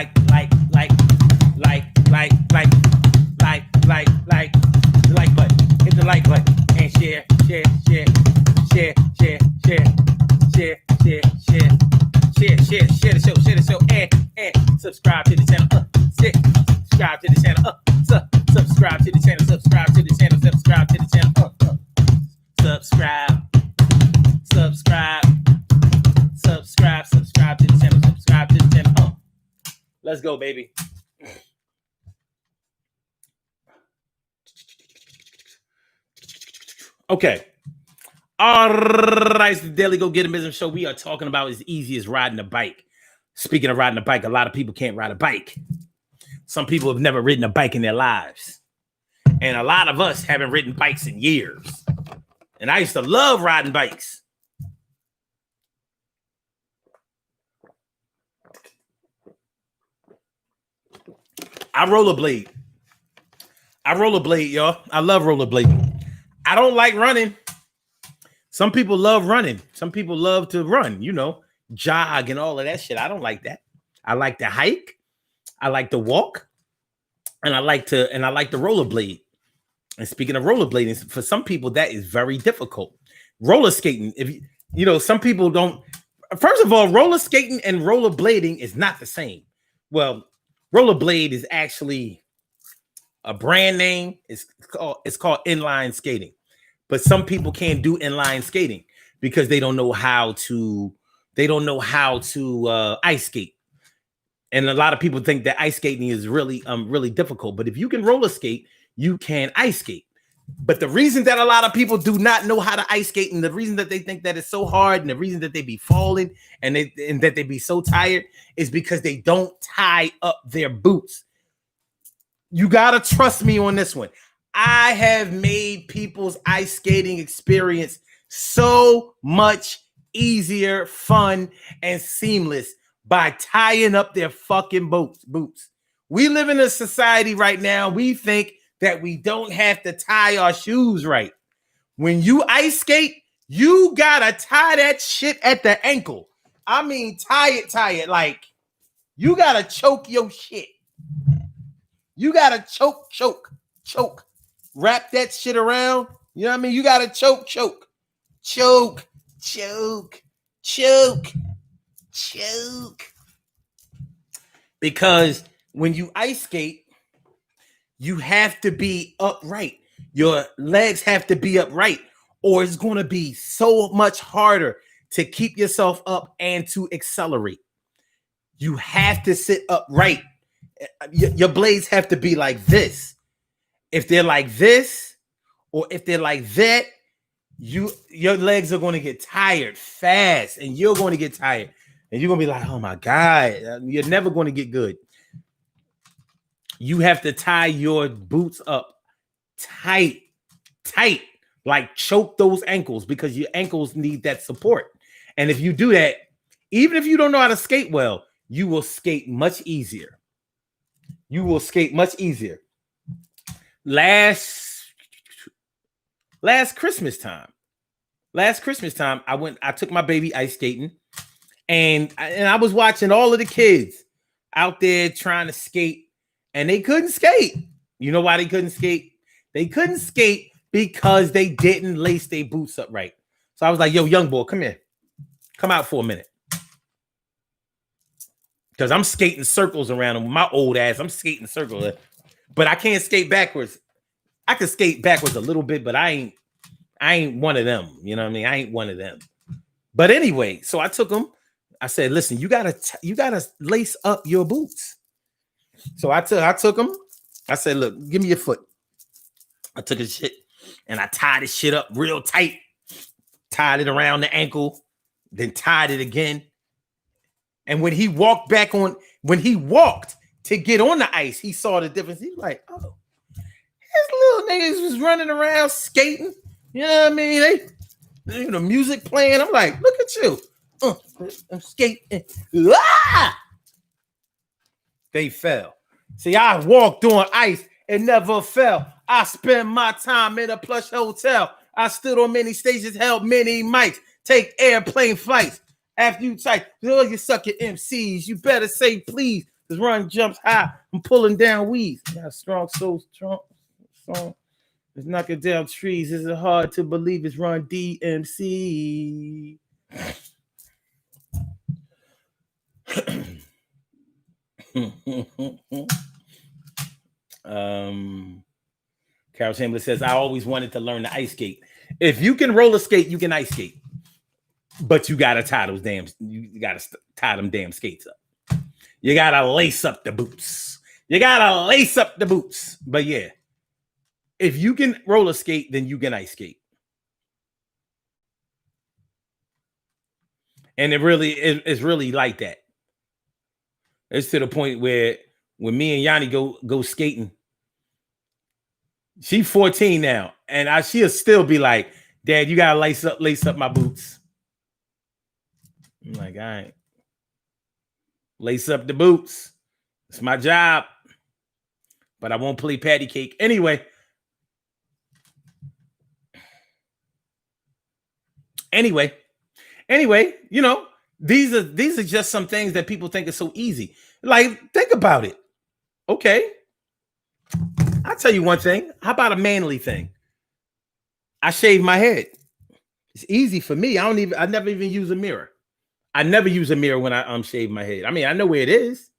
Speaker 1: share the show and subscribe to the channel. Subscribe to the channel. Subscribe to the channel. Subscribe to the channel. Subscribe to the channel. Subscribe to the channel. Let's go, baby. Okay. All right, it's the Daily Go Get 'Em Business Show. We are talking about as easy as riding a bike. Speaking of riding a bike, a lot of people can't ride a bike. Some people have never ridden a bike in their lives. And a lot of us haven't ridden bikes in years. And I used to love riding bikes. I rollerblade. Y'all. I love rollerblading. I don't like running. Some people love running. Some people love to run, jog and all of that shit. I don't like that. I like to hike. I like to walk. And I like to rollerblade. And speaking of rollerblading, for some people, that is very difficult. Roller skating, some people don't. First of all, roller skating and rollerblading is not the same. Well, rollerblade is actually a brand name. It's called inline skating. But some people can't do inline skating because they don't know how to ice skate. And a lot of people think that ice skating is really difficult. But if you can roller skate, you can ice skate. But the reason that a lot of people do not know how to ice skate, and the reason that they think that it's so hard, and the reason that they be falling and that they be so tired is because they don't tie up their boots. You gotta trust me on this one. I have made people's ice skating experience so much easier, fun, and seamless by tying up their fucking boots. We live in a society right now, we think that we don't have to tie our shoes right. When you ice skate, you gotta tie that shit at the ankle. I mean, tie it like you gotta choke your shit. You gotta choke. Wrap that shit around. You know what I mean? You gotta choke. Because when you ice skate, you have to be upright. Your legs have to be upright, or it's going to be so much harder to keep yourself up and to accelerate. You have to sit upright. Your blades have to be like this. If they're like this, or if they're like that, your legs are going to get tired fast, and you're going to get tired, and you're going to be like, oh my God, you're never going to get good. You have to tie your boots up tight, like choke those ankles, because your ankles need that support. And if you do that, even if you don't know how to skate well, you will skate much easier. Last Christmas time, I took my baby ice skating, and I was watching all of the kids out there trying to skate, and they couldn't skate. You know why they couldn't skate? They couldn't skate because they didn't lace their boots up right. So I was like, yo, young boy, come here. Come out for a minute. Because I'm skating circles around them. My old ass, I'm skating circles. But I can't skate backwards. I can skate backwards a little bit, but I ain't one of them. You know what I mean? I ain't one of them. But anyway, so I took them. I said, listen, you gotta lace up your boots. So I took them. I said, look, give me your foot. I took his shit and I tied his shit up real tight. Tied it around the ankle, then tied it again. And when he walked to get on the ice, he saw the difference. He was like, oh, his little niggas was running around skating. You know what I mean? The music playing. I'm like, look at you. I'm skating. Ah! They fell. See, I walked on ice and never fell. I spent my time in a plush hotel. I stood on many stages, held many mics, take airplane flights. After you type, oh, you suck at MCs, you better say please, because Run jumps high. I'm pulling down weeds. Got strong, so strong. It's knocking down trees. Is it hard to believe it's Run DMC? Carol Chamberlain says, I always wanted to learn to ice skate. If you can roller skate, you can ice skate. But you gotta tie them damn skates up. You gotta lace up the boots. You gotta lace up the boots. But yeah, if you can roller skate, then you can ice skate. And it's really like that. It's to the point where when me and Yanni go skating, she's 14 now, and she'll still be like, "Dad, you gotta lace up my boots." I'm like, all right, lace up the boots. It's my job, but I won't play patty cake anyway. Anyway, you know, these are just some things that people think are so easy. Like, think about it. Okay, I'll tell you one thing. How about a manly thing? I shave my head. It's easy for me. I never even use a mirror. I never use a mirror when I shave my head. I mean, I know where it is.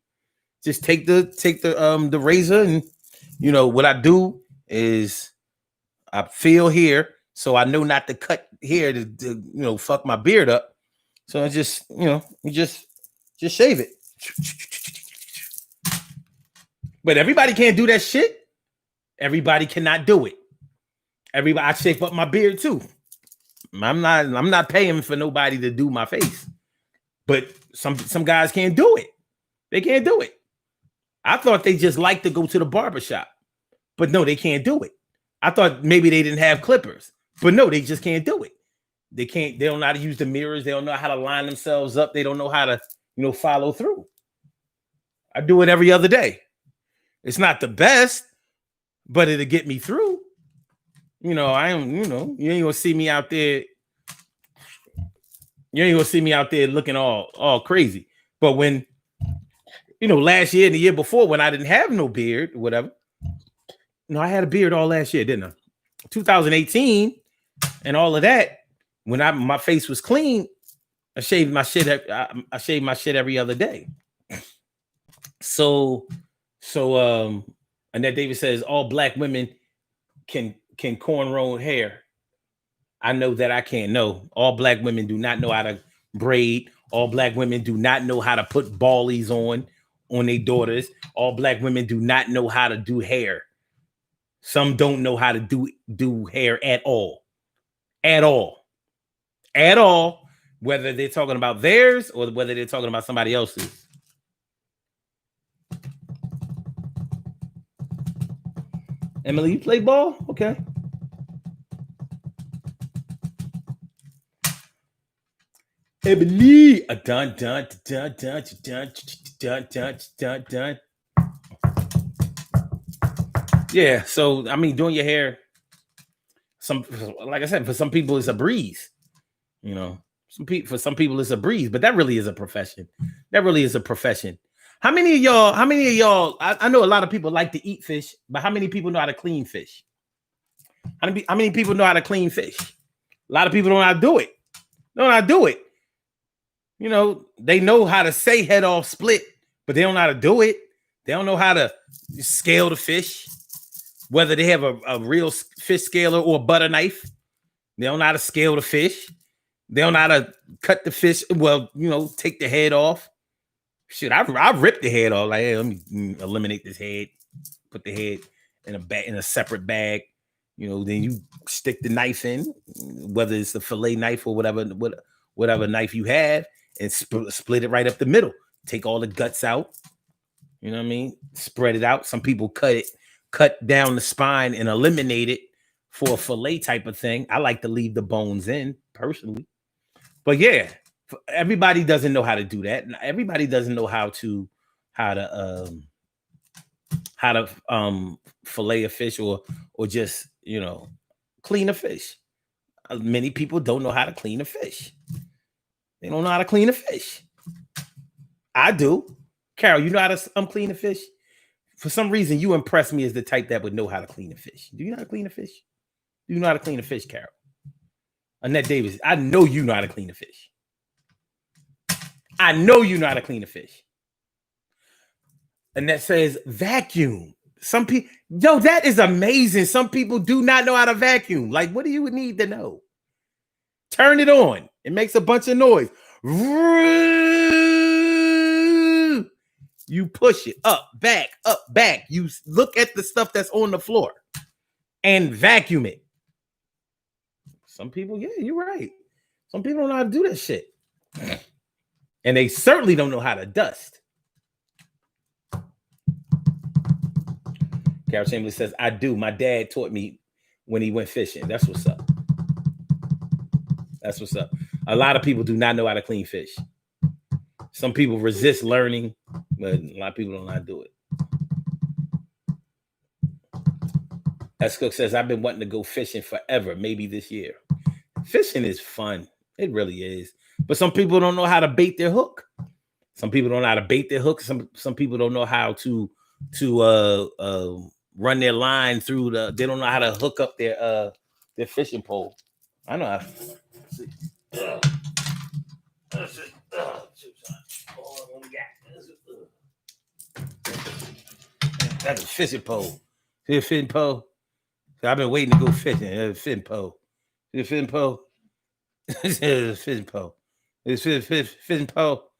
Speaker 1: Just take the razor, and you know what I do is I feel here, so I know not to cut here to fuck my beard up. So I just you just shave it. But everybody can't do that shit. Everybody cannot do it. I shave up my beard too. I'm not paying for nobody to do my face. But some guys can't do it. They can't do it. I thought they just like to go to the barbershop. But no, they can't do it. I thought maybe they didn't have clippers. But no, they just can't do it. They don't know how to use the mirrors. They don't know how to line themselves up. They don't know how to, follow through. I do it every other day. It's not the best, but it'll get me through. I am, you ain't gonna see me out there. You ain't gonna see me out there looking all crazy. But when, last year and the year before, when I didn't have no beard or whatever, I had a beard all last year, didn't I? 2018 and all of that, when my face was clean, I shaved my shit. I shaved my shit every other day. So Annette Davis says all black women can cornrow hair. I know that I can't. No, all black women do not know how to braid. All black women do not know how to put ballies on their daughters. All black women do not know how to do hair. Some don't know how to do hair at all. At all. At all. Whether they're talking about theirs or whether they're talking about somebody else's. Emily, you play ball? Okay. Emily, dun dun dun dun dun dun dun dun dun. Yeah, so I mean, doing your hair, like I said, for some people it's a breeze. For some people it's a breeze, but that really is a profession. How many of y'all? I know a lot of people like to eat fish, but how many people know how to clean fish? How many people know how to clean fish? A lot of people don't know how to do it. They know how to say head off split, but they don't know how to do it. They don't know how to scale the fish, whether they have a real fish scaler or a butter knife. They don't know how to scale the fish. They don't know how to cut the fish. Well, take the head off. Shit, I ripped the head off. Like, hey, let me eliminate this head. Put the head in a separate bag. Then you stick the knife in, whether it's the fillet knife or whatever knife you have, and split it right up the middle. Take all the guts out. You know what I mean? Spread it out. Some people cut down the spine and eliminate it for a fillet type of thing. I like to leave the bones in personally. But yeah, everybody doesn't know how to do that. Everybody doesn't know how to fillet a fish or just clean a fish. Many people don't know how to clean a fish. They don't know how to clean a fish. I do. Carol, you know how to clean a fish? For some reason, you impress me as the type that would know how to clean a fish. Do you know how to clean a fish? Do you know how to clean a fish, Carol? Annette Davis, I know you know how to clean a fish. I know you know how to clean a fish. Annette says vacuum. Some people, that is amazing. Some people do not know how to vacuum. Like, what do you need to know? Turn it on. It makes a bunch of noise. You push it up, back, up, back. You look at the stuff that's on the floor and vacuum it. Some people, yeah, you're right. Some people don't know how to do that shit. And they certainly don't know how to dust. Carol Chamberlain says, I do. My dad taught me when he went fishing. That's what's up. That's what's up. A lot of people do not know how to clean fish. Some people resist learning, but a lot of people don't know how to do it. S. Cook says, I've been wanting to go fishing forever, maybe this year. Fishing is fun. It really is. But some people don't know how to bait their hook. Some people don't know how to bait their hook. Some people don't know how to run their line through they don't know how to hook up their fishing pole. I know how. That's a fishing pole. See a fishing pole? I've been waiting to go fishing. It's a fishing pole. See a fishing pole? It's a fishing pole. It's a fishing pole.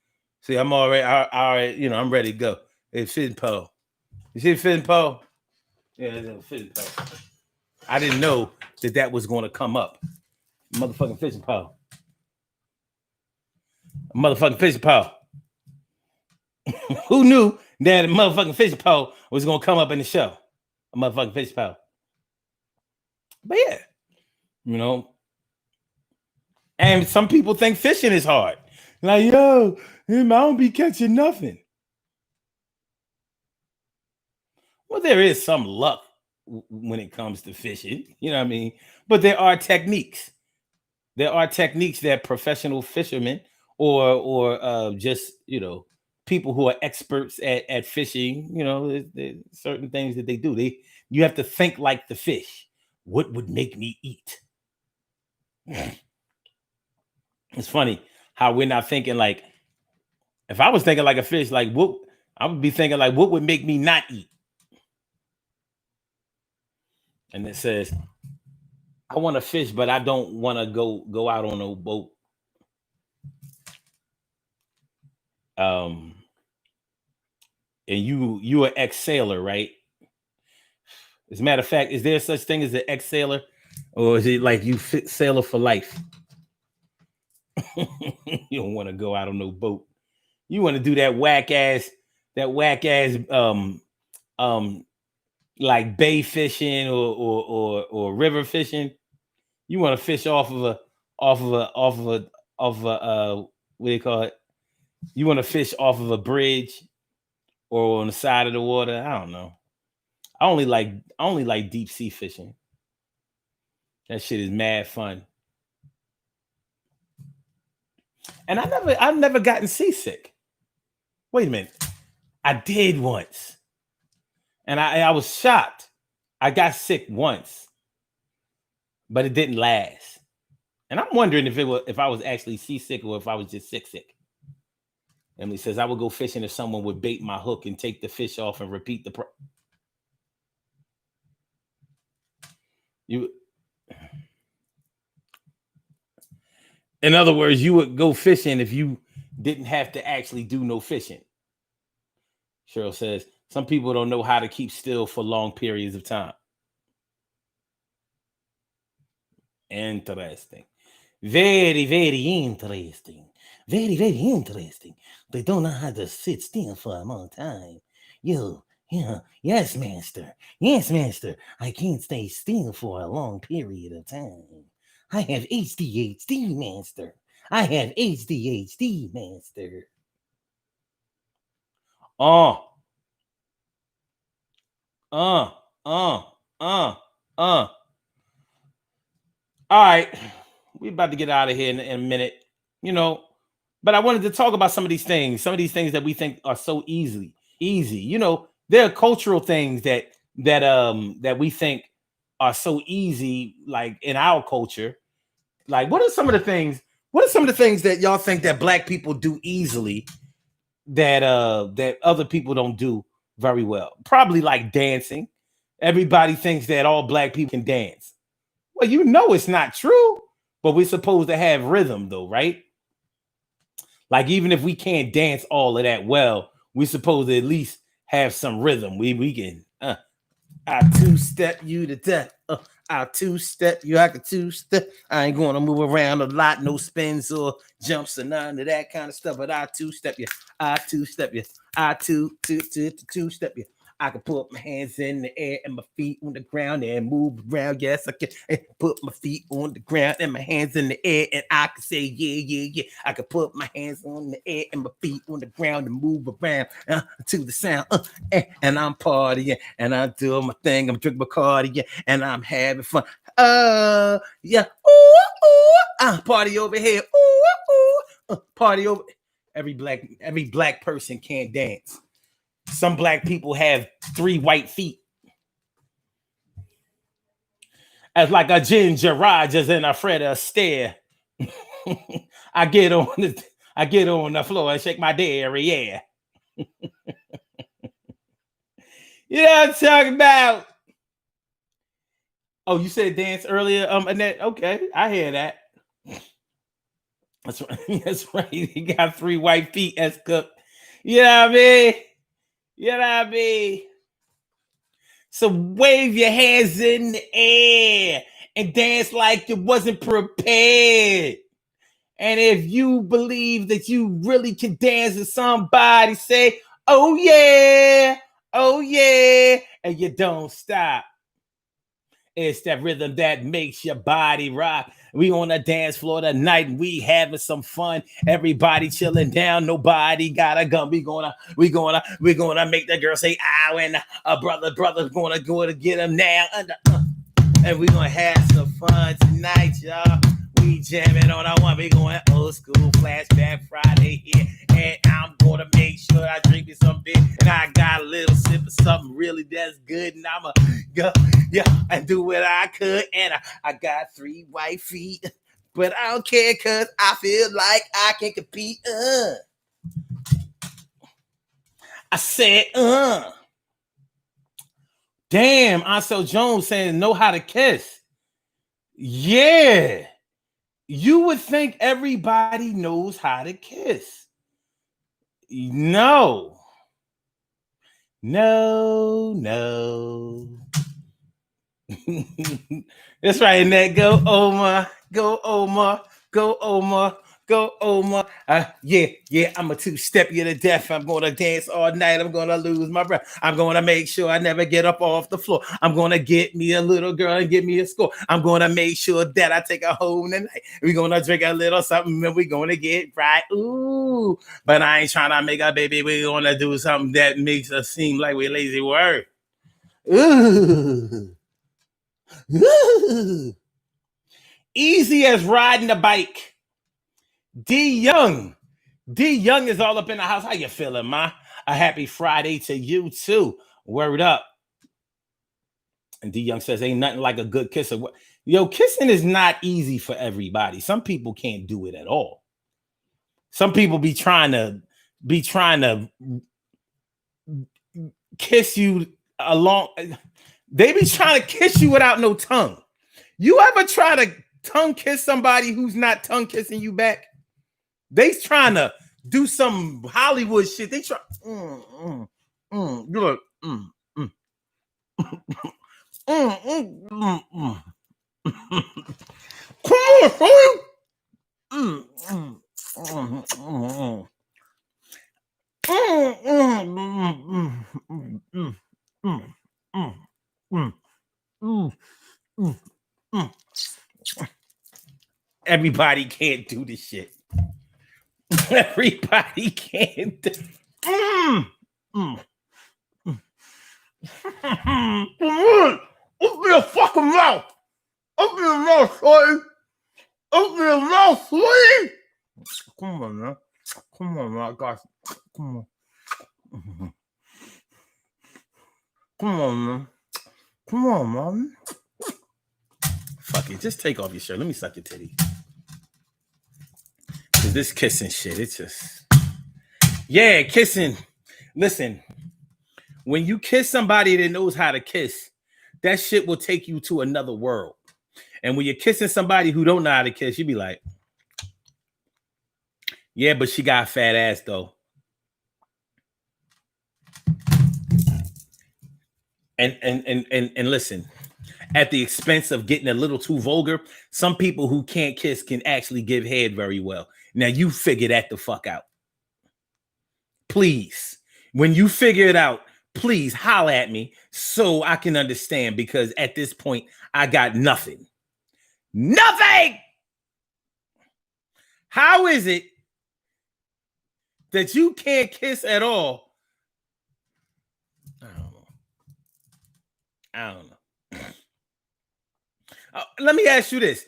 Speaker 1: See, I'm already, I'm ready to go. It's fishing pole. You see the fishing pole? Yeah, it's a fishing pole. I didn't know that was going to come up. Motherfucking fishing pole. A motherfucking fishing pole. Who knew that a motherfucking fishing pole was going to come up in the show? A motherfucking fishing pole. But yeah, and some people think fishing is hard. Like, yo, I don't be catching nothing. Well, there is some luck when it comes to fishing, you know what I mean? But there are techniques. There are techniques that professional fishermen or just, people who are experts at fishing, there's certain things that they do. You have to think like the fish. What would make me eat? It's funny how we're not thinking like, if I was thinking like a fish, like I would be thinking like, what would make me not eat? And it says, I want to fish, but I don't want to go out on a boat. And you are ex-sailor, right? As a matter of fact, is there such thing as an ex-sailor, or is it like you sailor for life? You don't want to go out on no boat. You want to do that whack ass like bay fishing or river fishing. You want to fish off of a what do you call it? You want to fish off of a bridge or on the side of the water. I don't know. I only like deep sea fishing. That shit is mad fun. And I've never gotten seasick. Wait a minute. I did once. And I was shocked. I got sick once, but it didn't last. And I'm wondering if I was actually seasick or if I was just sick. Emily says, I would go fishing if someone would bait my hook and take the fish off and repeat the In other words, you would go fishing if you didn't have to actually do no fishing. Cheryl says, some people don't know how to keep still for long periods of time. Interesting. Very, very interesting. Very, very interesting. They don't know how to sit still for a long time. Yes, master. Yes, master. I can't stay still for a long period of time. I have HDHD, master. I have HDHD, master. All right. We're about to get out of here in a minute, but I wanted to talk about some of these things that we think are so easy. There are cultural things that we think are so easy, like in our culture. Like, what are some of the things that y'all think that Black people do easily that other people don't do very well? Probably like dancing. Everybody thinks that all Black people can dance. Well, it's not true, but we're supposed to have rhythm though, right? Like, even if we can't dance all of that well, we supposed to at least have some rhythm. We can I two-step you to death. I'll two-step you. I can two-step. I ain't going to move around a lot. No spins or jumps or none of that kind of stuff. But I two-step you. I two-step you. I two-step you. I can put my hands in the air and my feet on the ground and move around. Yes, I can put my feet on the ground and my hands in the air and I can say, yeah, yeah, yeah. I can put my hands on the air and my feet on the ground and move around to the sound. And I'm partying and I'm doing my thing. I'm drinking Bacardi and I'm having fun. Yeah. Ooh, party over here. Party over. Every black person can't dance. Some black people have 3 white feet. As like a ginger Rogers and a Fred Astaire. I get on the floor and shake my derriere. You know what I'm talking about? Oh, you said dance earlier, Annette? Okay, I hear that. That's right. That's right. You got 3 white feet as cooked. You know what I mean? You know what I mean? So wave your hands in the air and dance like you wasn't prepared. And if you believe that you really can dance with somebody, say, oh yeah, and you don't stop. It's that rhythm that makes your body rock. We on the dance floor tonight and we having some fun. Everybody chilling down. Nobody got a gun. We gonna make the girl say ow, and a brother's gonna go to get him now. And we gonna have some fun tonight, y'all. We jamming on our one. We going old school flashback Friday here. And I'm gonna make sure I drink me some beer. And I got a little sip of something really that's good. And I'ma go, and do what I could. And I got 3 white feet. But I don't care because I feel like I can compete. I said, Damn, Ansel Jones saying know how to kiss. Yeah. You would think everybody knows how to kiss. No. That's right, Annette. Go Omar. Yeah, I'm a 2-step you to death. I'm gonna dance all night. I'm gonna lose my breath. I'm gonna make sure I never get up off the floor. I'm gonna get me a little girl and give me a score. I'm gonna make sure that I take her home tonight. We're gonna drink a little something and we're gonna get right. Ooh, but I ain't trying to make a baby. We're gonna do something that makes us seem like we're lazy word. Ooh. Easy as riding a bike. D Young is all up in the house. How you feeling, ma? A happy Friday to you too. Word up. And D Young says, ain't nothing like a good kisser. Yo, kissing is not easy for everybody. Some people can't do it at all. Some people be trying to kiss you along. They be trying to kiss you without no tongue. You ever try to tongue kiss somebody who's not tongue kissing you back? They trying to do some Hollywood shit. They try. You're like, Come on, Everybody can't do this shit. Everybody can't. Open your fucking mouth. Open your mouth, boy. Open your mouth, boy. Come on, man. Come on, man. Guys. Come on. Come on, man. Come on, man. Fuck it. Just take off your shirt. Let me suck your titty. Cause this kissing shit, it's just. Yeah, kissing. Listen, when you kiss somebody that knows how to kiss, that shit will take you to another world. And when you're kissing somebody who don't know how to kiss, you be like, yeah, but she got a fat ass though. And listen, at the expense of getting a little too vulgar, some people who can't kiss can actually give head very well. Now you figure that the fuck out. Please. When you figure it out, please holler at me so I can understand, because at this point I got nothing. Nothing. How is it that you can't kiss at all? I don't know. Let me ask you this,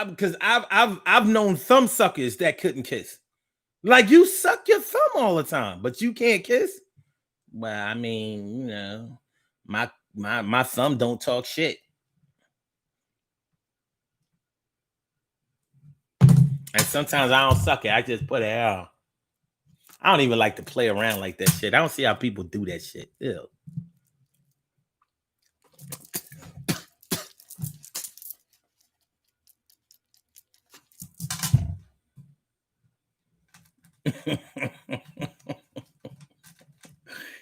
Speaker 1: because I've known thumb suckers that couldn't kiss. Like, you suck your thumb all the time, but you can't kiss. Well, I mean, you know, my thumb don't talk shit. And sometimes I don't suck it. I just put it out. I don't even like to play around like that shit. I don't see how people do that shit. Ew.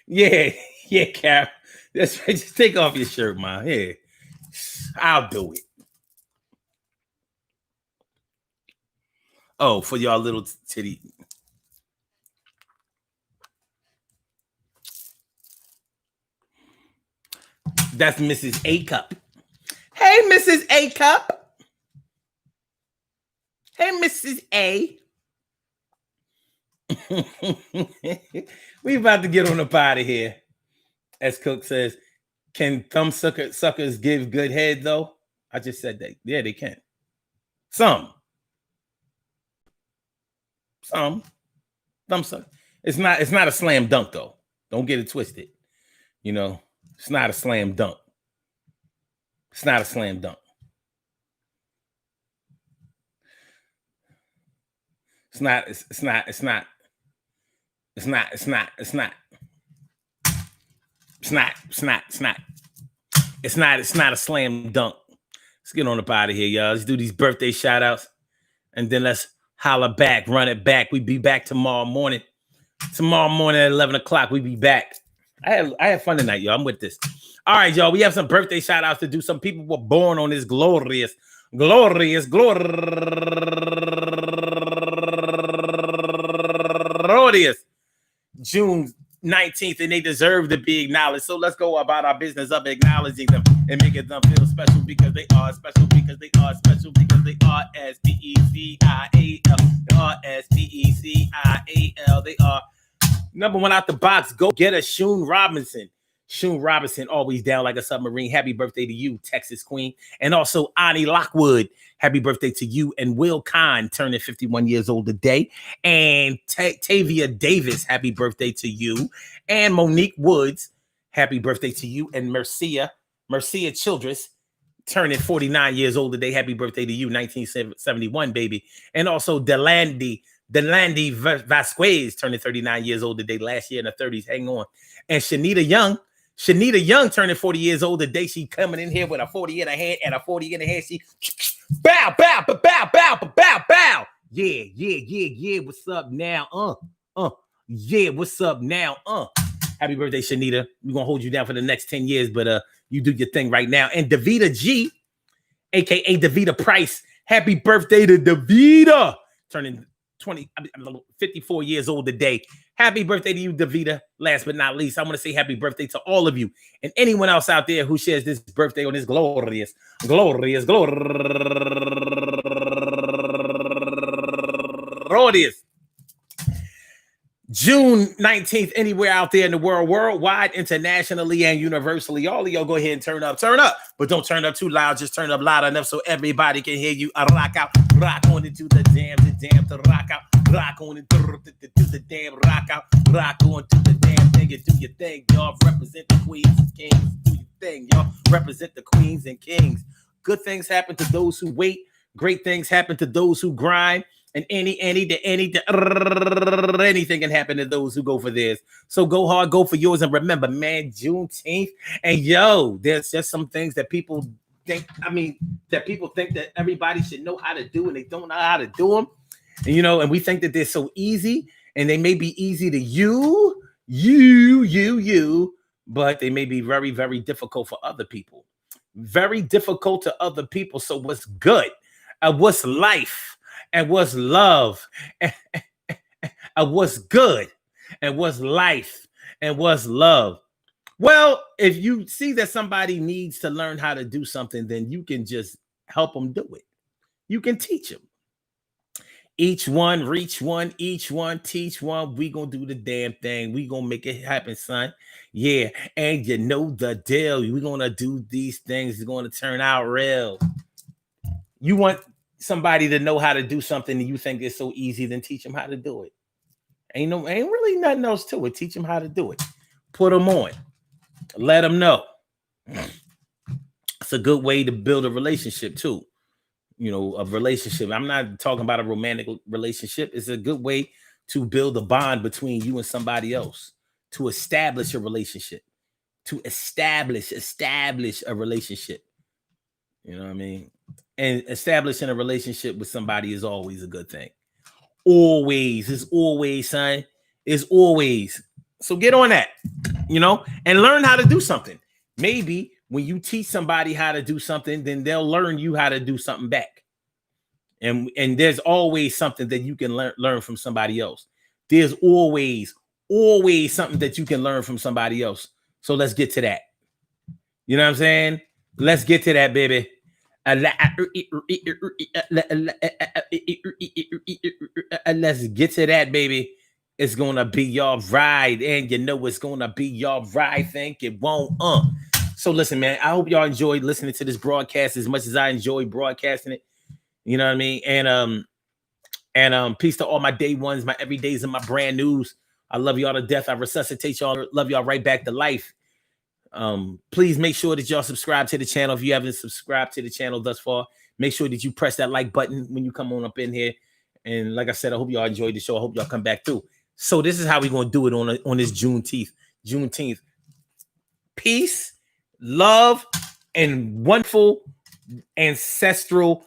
Speaker 1: Yeah, Cap. That's right. Just take off your shirt, man. Yeah, I'll do it. Oh, for y'all little titty. That's Mrs. A Cup. Hey, Mrs. A Cup. Hey, Mrs. A. We about to get on up out of here. As Cook says, can thumb suckers give good head though? I just said that. Yeah, they can. Some thumb sucker. It's not a slam dunk though. Don't get it twisted. You know, it's not a slam dunk. It's not a slam dunk. It's not a slam dunk. Let's get on up out of here, y'all. Let's do these birthday shout outs, and then let's holler back, run it back. We be back tomorrow morning. Tomorrow morning at 11 o'clock, we be back. I had fun tonight, y'all. I'm with this. All right, y'all. We have some birthday shout outs to do. Some people were born on this glorious June 19th, and they deserve to be acknowledged. So let's go about our business of acknowledging them and making them feel special, because they are special, because they are special, because they are SPECIAL. They are SPECIAL. They are number one out the box. Go get a Shun Robinson. Shun Robinson, always down like a submarine. Happy birthday to you, Texas Queen. And also Ani Lockwood. Happy birthday to you. And Will Kahn, turning 51 years old today. And Tavia Davis, happy birthday to you. And Monique Woods, happy birthday to you. And Mercia Childress, turning 49 years old today. Happy birthday to you, 1971, baby. And also Delandy Vasquez, turning 39 years old today, last year in the 30s. Hang on. And Shanita Young turning 40 years old today. She coming in here with a 40 in her hand and a 40 in her hand. She bow. Yeah. What's up now? Yeah, what's up now? Happy birthday, Shanita. We're gonna hold you down for the next 10 years, but you do your thing right now. And Davita G, aka Davita Price, happy birthday to Davita, turning 54 years old today. Happy birthday to you, Davita. Last but not least, I want to say happy birthday to all of you and anyone else out there who shares this birthday on this glorious June 19th, anywhere out there in the world, worldwide, internationally, and universally. All of y'all go ahead and turn up, but don't turn up too loud. Just turn up loud enough so everybody can hear you. Rock out, rock on into the damn to rock out, rock on into the damn rock out, rock on to the damn thing and do your thing, y'all. Represent the queens and kings. Do your thing, y'all. Represent the queens and kings. Good things happen to those who wait. Great things happen to those who grind. And anything can happen to those who go for theirs. So go hard, go for yours. And remember, man, Juneteenth. And yo, there's just some things that people think, that everybody should know how to do, and they don't know how to do them. And, and we think that they're so easy, and they may be easy to you, but they may be very, very difficult for other people. Very difficult to other people. So what's good? What's life? And what's love? What's good? And what's life? And what's love? Well, if you see that somebody needs to learn how to do something, then you can just help them do it. You can teach them. Each one, reach one, each one, teach one. We gonna do the damn thing. We gonna make it happen, son. Yeah, and you know the deal. We gonna do these things. It's gonna turn out real. You want somebody to know how to do something and you think it's so easy, then teach them how to do it. Ain't really nothing else to it. Teach them how to do it. Put them on. Let them know. It's a good way to build a relationship too. You know, a relationship. I'm not talking about a romantic relationship. It's a good way to build a bond between you and somebody else, to establish a relationship, to establish a relationship. You know what I mean? And establishing a relationship with somebody is always a good thing. Always. It's always, son. It's always. So get on that, you know, and learn how to do something. Maybe when you teach somebody how to do something, then they'll learn you how to do something back. And there's always something that you can learn from somebody else. There's always something that you can learn from somebody else. So let's get to that. You know what I'm saying? Let's get to that, baby. Let's get to that, baby. It's gonna be your ride, and you know it's gonna be your ride. Think it won't. So listen, man. I hope y'all enjoyed listening to this broadcast as much as I enjoy broadcasting it. You know what I mean? And peace to all my day ones, my everydays, and my brand news. I love y'all to death. I resuscitate y'all. Love y'all right back to life. Please make sure that y'all subscribe to the channel. If you haven't subscribed to the channel thus far, make sure that you press that like button when you come on up in here. And like I said, I hope y'all enjoyed the show. I hope y'all come back too. So this is how we're gonna do it on this Juneteenth. Peace, love, and wonderful ancestral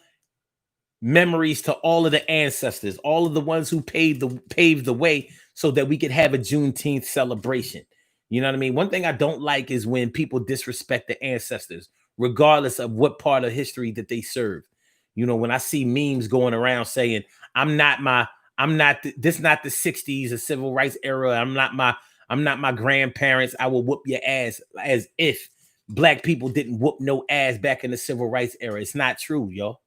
Speaker 1: memories to all of the ancestors, all of the ones who paved the way so that we could have a Juneteenth celebration. You know what I mean? One thing I don't like is when people disrespect the ancestors, regardless of what part of history that they serve. You know, when I see memes going around saying, this not the 60s, the civil rights era. I'm not my grandparents. I will whoop your ass, as if black people didn't whoop no ass back in the civil rights era. It's not true, yo.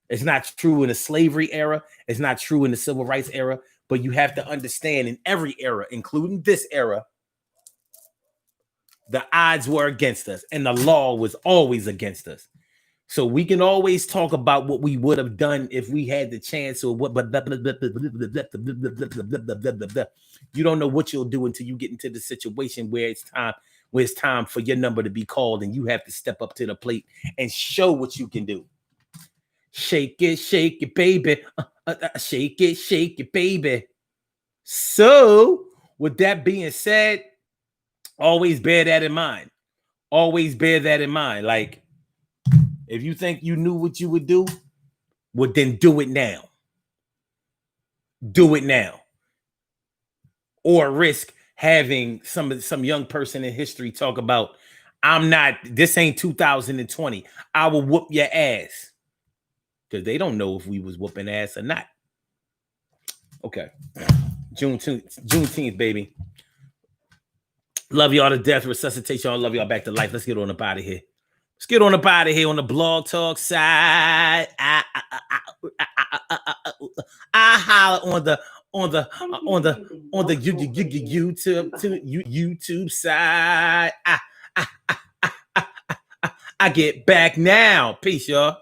Speaker 1: It's not true in the slavery era. It's not true in the civil rights era. But you have to understand, in every era, including this era, the odds were against us and the law was always against us. So we can always talk about what we would have done if we had the chance, or what, but you don't know what you'll do until you get into the situation where it's time for your number to be called, and you have to step up to the plate and show what you can do. Shake it, baby. Shake it, baby. So, with that being said, always bear that in mind. Always bear that in mind. Like, if you think you knew what you would do, well, then do it now. Do it now. Or risk having some young person in history talk about, this ain't 2020. I will whoop your ass. Because they don't know if we was whooping ass or not. Okay. Juneteenth, baby. Love y'all to death. Resuscitate y'all. Love y'all back to life. Let's get on up out of here. Let's get on up out of here on the blog talk side. I holler on the YouTube side. I get back now. Peace, y'all.